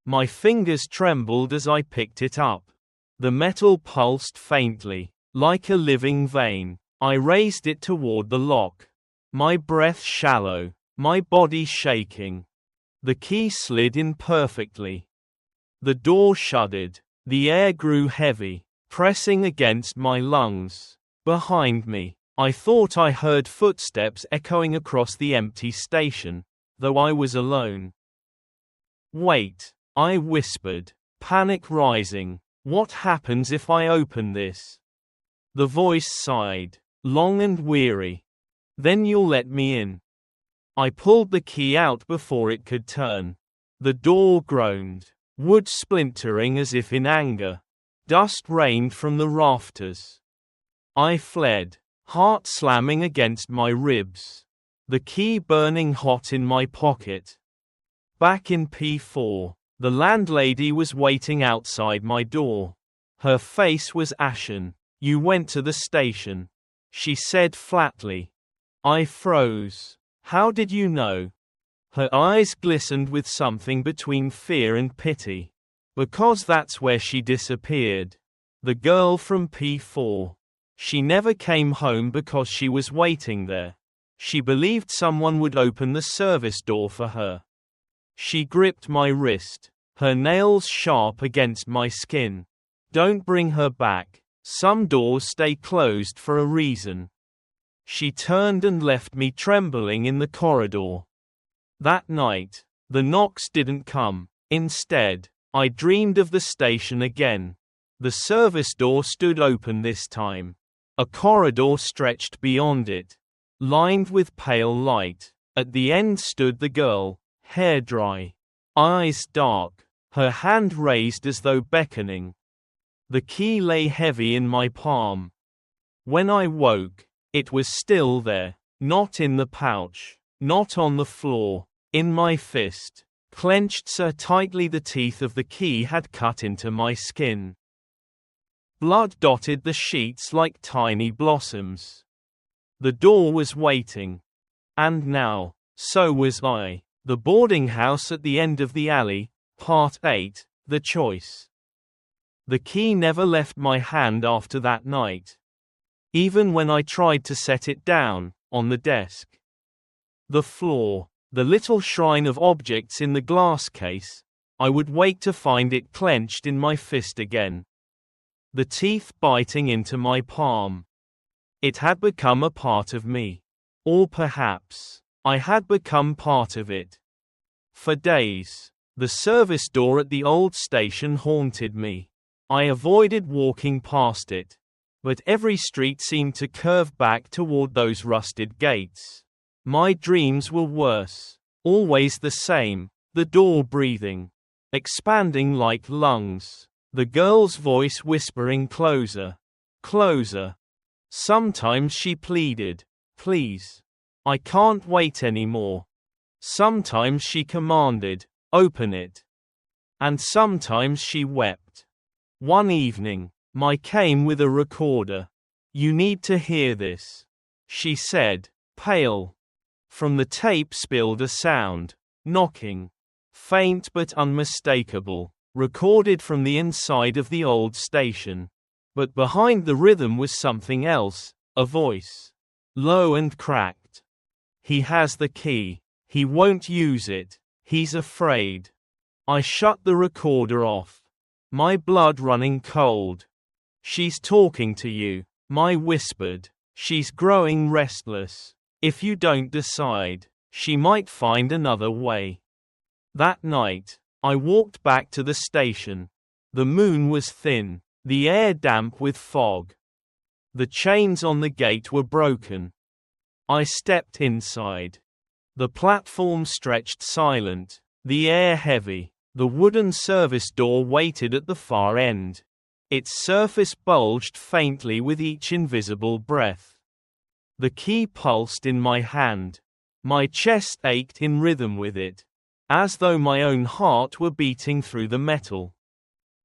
My fingers trembled as I picked it up. The metal pulsed faintly, like a living vein. I raised it toward the lock. My breath shallow, my body shaking. The key slid in perfectly. The door shuddered. The air grew heavy, pressing against my lungs. Behind me, I thought I heard footsteps echoing across the empty station, though I was alone. Wait, I whispered, panic rising. What happens if I open this? The voice sighed, long and weary. Then you'll let me in. I pulled the key out before it could turn. The door groaned, wood splintering as if in anger. Dust rained from the rafters. I fled, heart slamming against my ribs. The key burning hot in my pocket. Back in P4, the landlady was waiting outside my door. Her face was ashen. You went to the station, she said flatly. I froze. How did you know? Her eyes glistened with something between fear and pity. Because that's where she disappeared. The girl from P4. She never came home because she was waiting there. She believed someone would open the service door for her. She gripped my wrist, her nails sharp against my skin. Don't bring her back. Some doors stay closed for a reason. She turned and left me trembling in the corridor. That night, the knocks didn't come. Instead, I dreamed of the station again. The service door stood open this time. A corridor stretched beyond it, lined with pale light. At the end stood the girl, hair dry, eyes dark, her hand raised as though beckoning. The key lay heavy in my palm. When I woke, it was still there, not in the pouch, not on the floor, in my fist, clenched so tightly the teeth of the key had cut into my skin. Blood dotted the sheets like tiny blossoms. The door was waiting. And now, so was I. The boarding house at the end of the alley, Part 8, The Choice. The key never left my hand after that night. Even when I tried to set it down, on the desk. The floor, the little shrine of objects in the glass case, I would wake to find it clenched in my fist again. The teeth biting into my palm. It had become a part of me. Or perhaps, I had become part of it. For days, the service door at the old station haunted me. I avoided walking past it. But every street seemed to curve back toward those rusted gates. My dreams were worse. Always the same, the door breathing. Expanding like lungs. The girl's voice whispering closer. Closer. Sometimes she pleaded, please. I can't wait anymore. Sometimes she commanded, open it. And sometimes she wept. One evening, Mai came with a recorder. You need to hear this, she said, pale. From the tape spilled a sound, knocking. Faint but unmistakable. Recorded from the inside of the old station. But behind the rhythm was something else, a voice. Low and cracked. He has the key. He won't use it. He's afraid. I shut the recorder off. My blood running cold. She's talking to you, Mai whispered. She's growing restless. If you don't decide, she might find another way. That night, I walked back to the station. The moon was thin, the air damp with fog. The chains on the gate were broken. I stepped inside. The platform stretched silent, the air heavy. The wooden service door waited at the far end. Its surface bulged faintly with each invisible breath. The key pulsed in my hand. My chest ached in rhythm with it, as though my own heart were beating through the metal.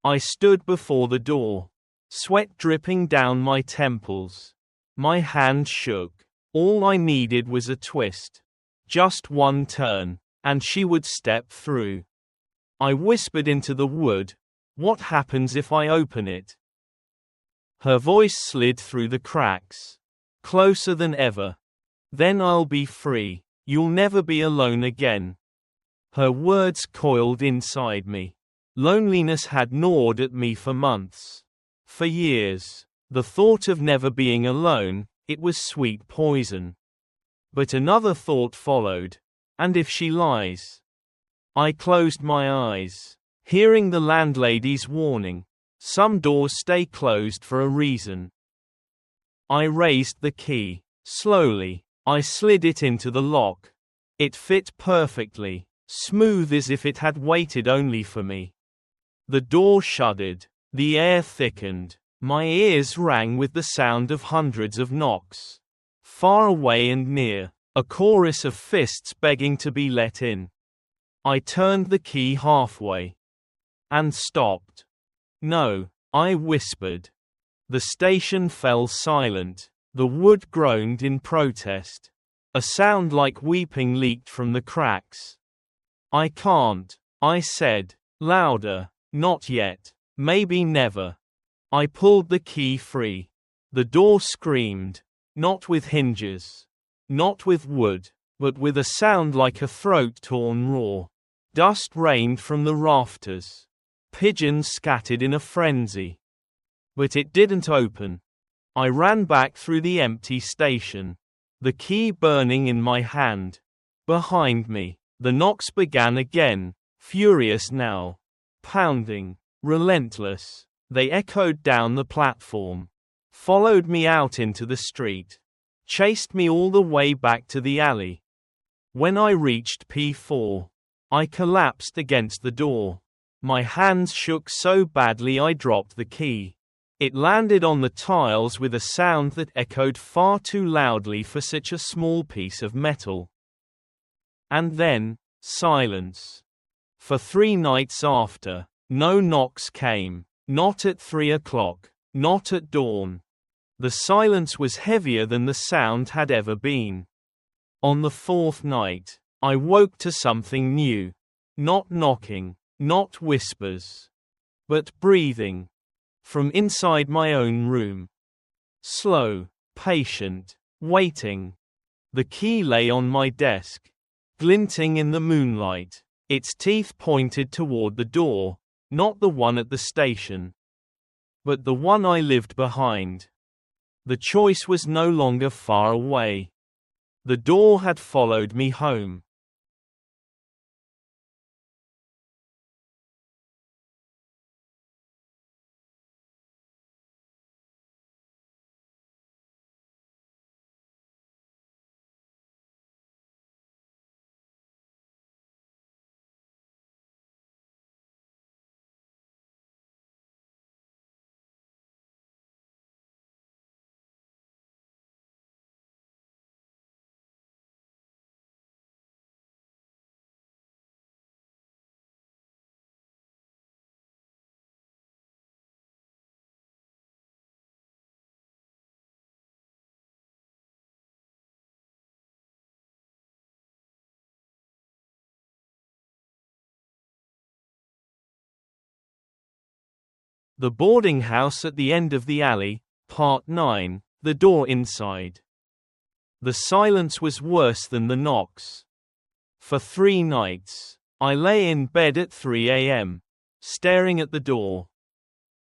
I stood before the door, sweat dripping down my temples. My hand shook. All I needed was a twist. Just one turn, and she would step through. I whispered into the wood, "What happens if I open it?" Her voice slid through the cracks, closer than ever. "Then I'll be free. You'll never be alone again." Her words coiled inside me. Loneliness had gnawed at me for months. For years. The thought of never being alone, it was sweet poison. But another thought followed. And if she lies? I closed my eyes, hearing the landlady's warning. Some doors stay closed for a reason. I raised the key. Slowly, I slid it into the lock. It fit perfectly, smooth as if it had waited only for me. The door shuddered. The air thickened. My ears rang with the sound of hundreds of knocks. Far away and near, a chorus of fists begging to be let in. I turned the key halfway. And stopped. "No," I whispered. The station fell silent. The wood groaned in protest. A sound like weeping leaked from the cracks. "I can't," I said, louder. "Not yet. Maybe never." I pulled the key free. The door screamed. Not with hinges. Not with wood. But with a sound like a throat-torn roar. Dust rained from the rafters. Pigeons scattered in a frenzy. But it didn't open. I ran back through the empty station. The key burning in my hand. Behind me, the knocks began again, furious now. Pounding. Relentless. They echoed down the platform. Followed me out into the street. Chased me all the way back to the alley. When I reached P4, I collapsed against the door. My hands shook so badly I dropped the key. It landed on the tiles with a sound that echoed far too loudly for such a small piece of metal. And then, silence. For 3 nights after, no knocks came. Not at 3 o'clock. Not at dawn. The silence was heavier than the sound had ever been. On the 4th night, I woke to something new. Not knocking. Not whispers. But breathing. From inside my own room. Slow. Patient. Waiting. The key lay on my desk. Glinting in the moonlight. Its teeth pointed toward the door. Not the one at the station. But the one I lived behind. The choice was no longer far away. The door had followed me home. The boarding house at the end of the alley, Part 9, the door inside. The silence was worse than the knocks. For 3 nights, I lay in bed at 3 a.m., staring at the door,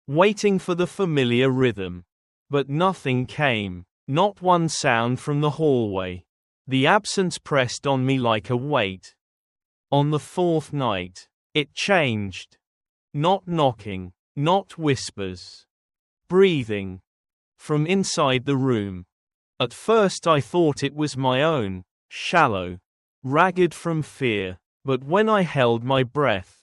waiting for the familiar rhythm. But nothing came, not one sound from the hallway. The absence pressed on me like a weight. On the fourth night, it changed. Not knocking, not whispers. Breathing. From inside the room. At first I thought it was my own, shallow, ragged from fear, but when I held my breath,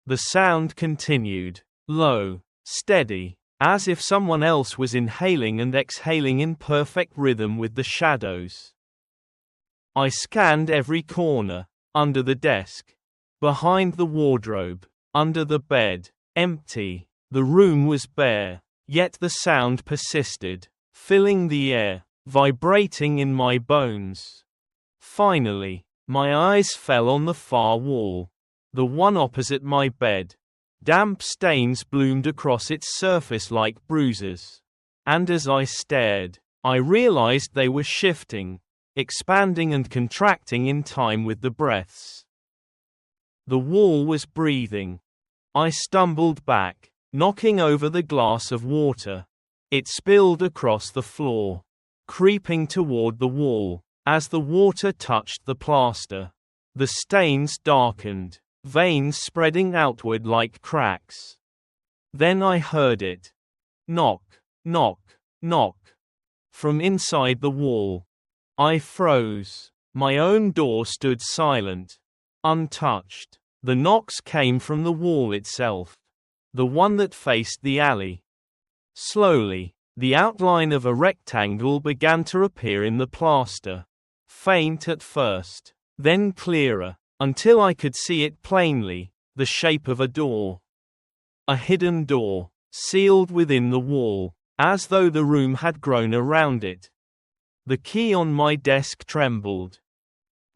the sound continued, low, steady, as if someone else was inhaling and exhaling in perfect rhythm with the shadows. I scanned every corner, under the desk, behind the wardrobe, under the bed, empty. The room was bare, yet the sound persisted, filling the air, vibrating in my bones. Finally, my eyes fell on the far wall, the one opposite my bed. Damp stains bloomed across its surface like bruises. And as I stared, I realized they were shifting, expanding and contracting in time with the breaths. The wall was breathing. I stumbled back, knocking over the glass of water. It spilled across the floor, creeping toward the wall. As the water touched the plaster, the stains darkened, veins spreading outward like cracks. Then I heard it. Knock, knock, knock. From inside the wall. I froze. My own door stood silent, untouched. The knocks came from the wall itself, the one that faced the alley. Slowly, the outline of a rectangle began to appear in the plaster, faint at first, then clearer, until I could see it plainly, the shape of a door. A hidden door, sealed within the wall, as though the room had grown around it. The key on my desk trembled.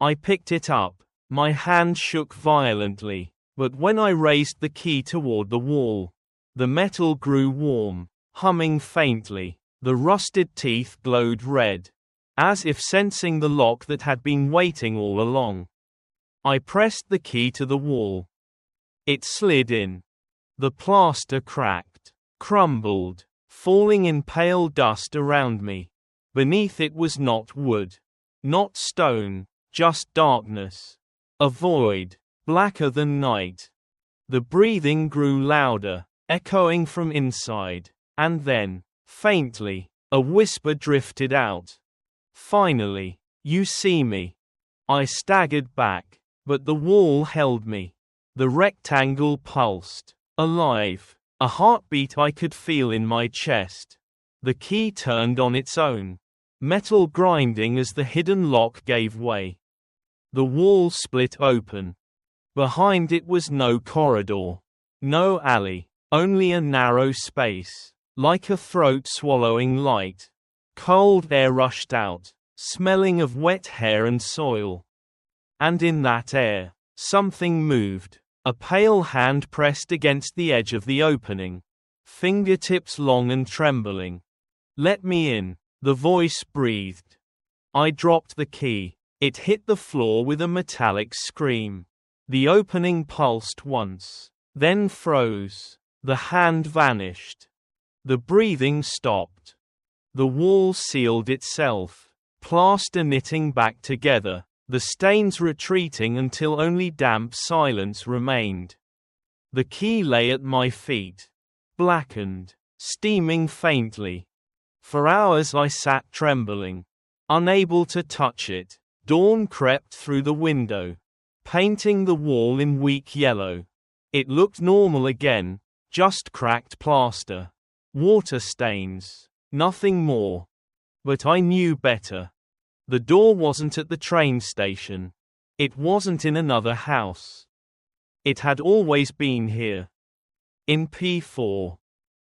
I picked it up. My hand shook violently, but when I raised the key toward the wall, the metal grew warm, humming faintly. The rusted teeth glowed red, as if sensing the lock that had been waiting all along. I pressed the key to the wall. It slid in. The plaster cracked, crumbled, falling in pale dust around me. Beneath it was not wood, not stone, just darkness. A void, blacker than night. The breathing grew louder, echoing from inside, and then, faintly, a whisper drifted out. Finally, you see me. I staggered back, but the wall held me. The rectangle pulsed, alive, a heartbeat I could feel in my chest. The key turned on its own, metal grinding as the hidden lock gave way. The wall split open. Behind it was no corridor, no alley, only a narrow space, like a throat swallowing light. Cold air rushed out, smelling of wet hair and soil. And in that air, something moved. A pale hand pressed against the edge of the opening, fingertips long and trembling. "Let me in," the voice breathed. I dropped the key. It hit the floor with a metallic scream. The opening pulsed once, then froze. The hand vanished. The breathing stopped. The wall sealed itself, plaster knitting back together, the stains retreating until only damp silence remained. The key lay at my feet, blackened, steaming faintly. For hours I sat trembling, unable to touch it. Dawn crept through the window, painting the wall in weak yellow. It looked normal again, just cracked plaster, water stains, nothing more. But I knew better. The door wasn't at the train station. It wasn't in another house. It had always been here. In P4.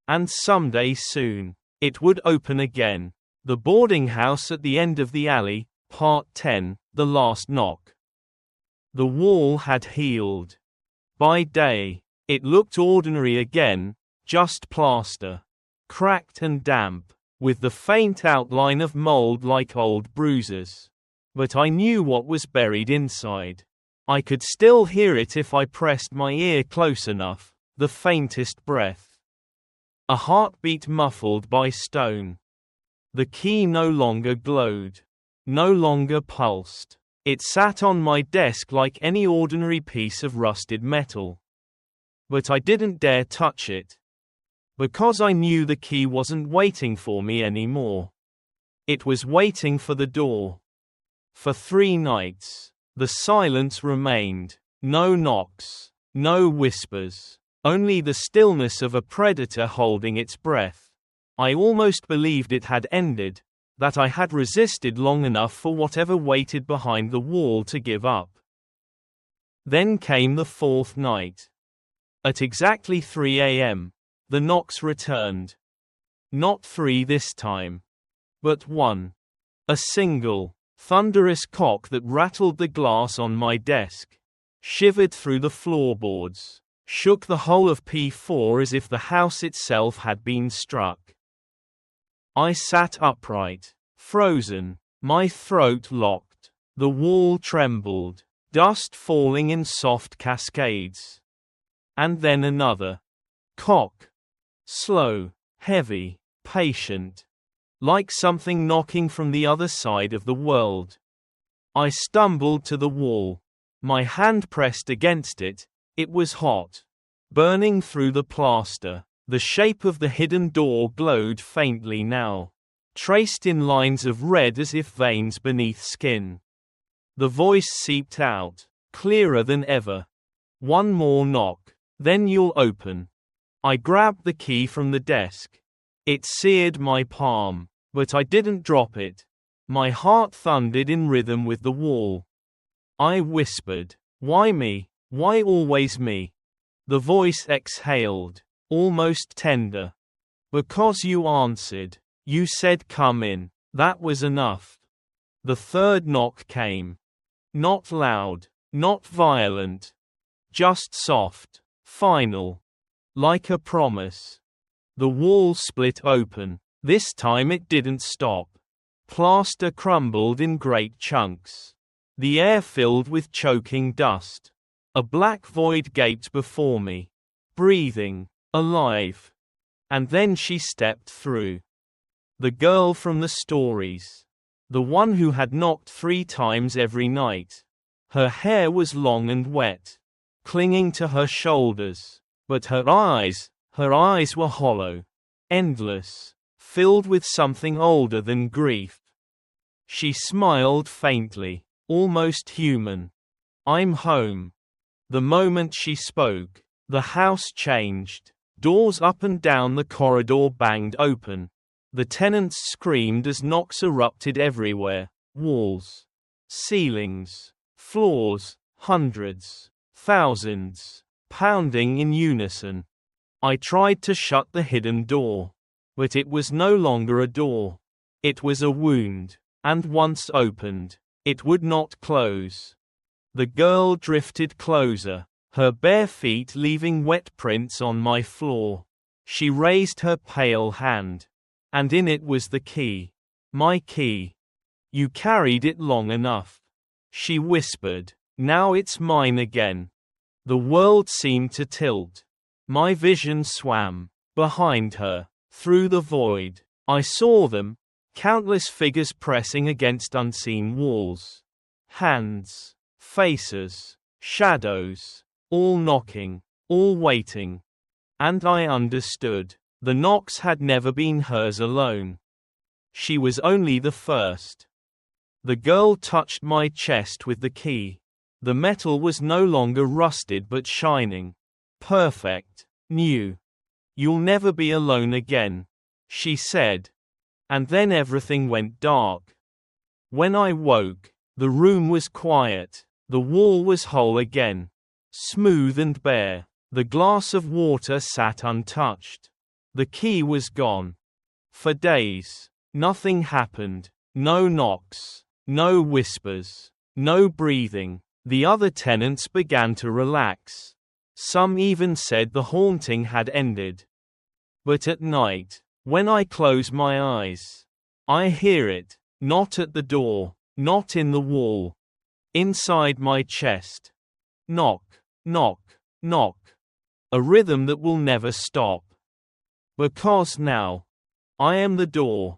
And someday soon, it would open again. The boarding house at the end of the alley. Part 10, The Last Knock. The wall had healed. By day, it looked ordinary again, just plaster. Cracked and damp, with the faint outline of mold like old bruises. But I knew what was buried inside. I could still hear it if I pressed my ear close enough, the faintest breath. A heartbeat muffled by stone. The key no longer glowed. No longer pulsed. It sat on my desk like any ordinary piece of rusted metal. But I didn't dare touch it. Because I knew the key wasn't waiting for me anymore. It was waiting for the door. For 3 nights, the silence remained. No knocks, no whispers, only the stillness of a predator holding its breath. I almost believed it had ended, that I had resisted long enough for whatever waited behind the wall to give up. Then came the 4th night. At exactly 3 a.m., the knocks returned. Not 3 this time, but 1. A single, thunderous knock that rattled the glass on my desk, shivered through the floorboards, shook the whole of P4 as if the house itself had been struck. I sat upright, frozen, my throat locked. The wall trembled, dust falling in soft cascades. And then another. Knock. Slow, heavy, patient. Like something knocking from the other side of the world. I stumbled to the wall. My hand pressed against it. It was hot. Burning through the plaster. The shape of the hidden door glowed faintly now. Traced in lines of red as if veins beneath skin. The voice seeped out, clearer than ever. 1 more knock. Then you'll open. I grabbed the key from the desk. It seared my palm, but I didn't drop it. My heart thundered in rhythm with the wall. I whispered, "Why me? Why always me?" The voice exhaled, almost tender. "Because you answered. You said come in. That was enough." The 3rd knock came. Not loud, not violent. Just soft, final. Like a promise. The wall split open. This time it didn't stop. Plaster crumbled in great chunks. The air filled with choking dust. A black void gaped before me. Breathing. Alive. And then she stepped through. The girl from the stories. The one who had knocked 3 times every night. Her hair was long and wet, clinging to her shoulders. But her eyes were hollow. Endless. Filled with something older than grief. She smiled faintly, almost human. "I'm home." The moment she spoke, the house changed. Doors up and down the corridor banged open. The tenants screamed as knocks erupted everywhere. Walls, ceilings, floors, hundreds, thousands, pounding in unison. I tried to shut the hidden door. But it was no longer a door. It was a wound, and once opened, it would not close. The girl drifted closer, her bare feet leaving wet prints on my floor. She raised her pale hand. And in it was the key. My key. "You carried it long enough," she whispered. "Now it's mine again." The world seemed to tilt. My vision swam. Behind her, through the void, I saw them, countless figures pressing against unseen walls. Hands, faces, shadows, all knocking, all waiting. And I understood. The knocks had never been hers alone. She was only the first. The girl touched my chest with the key. The metal was no longer rusted but shining. Perfect. New. "You'll never be alone again," she said. And then everything went dark. When I woke, the room was quiet. The wall was whole again. Smooth and bare. The glass of water sat untouched. The key was gone. For days, nothing happened. No knocks, no whispers, no breathing. The other tenants began to relax. Some even said the haunting had ended. But at night, when I close my eyes, I hear it, not at the door, not in the wall. Inside my chest. Knock, knock, knock. A rhythm that will never stop. Because now, I am the door.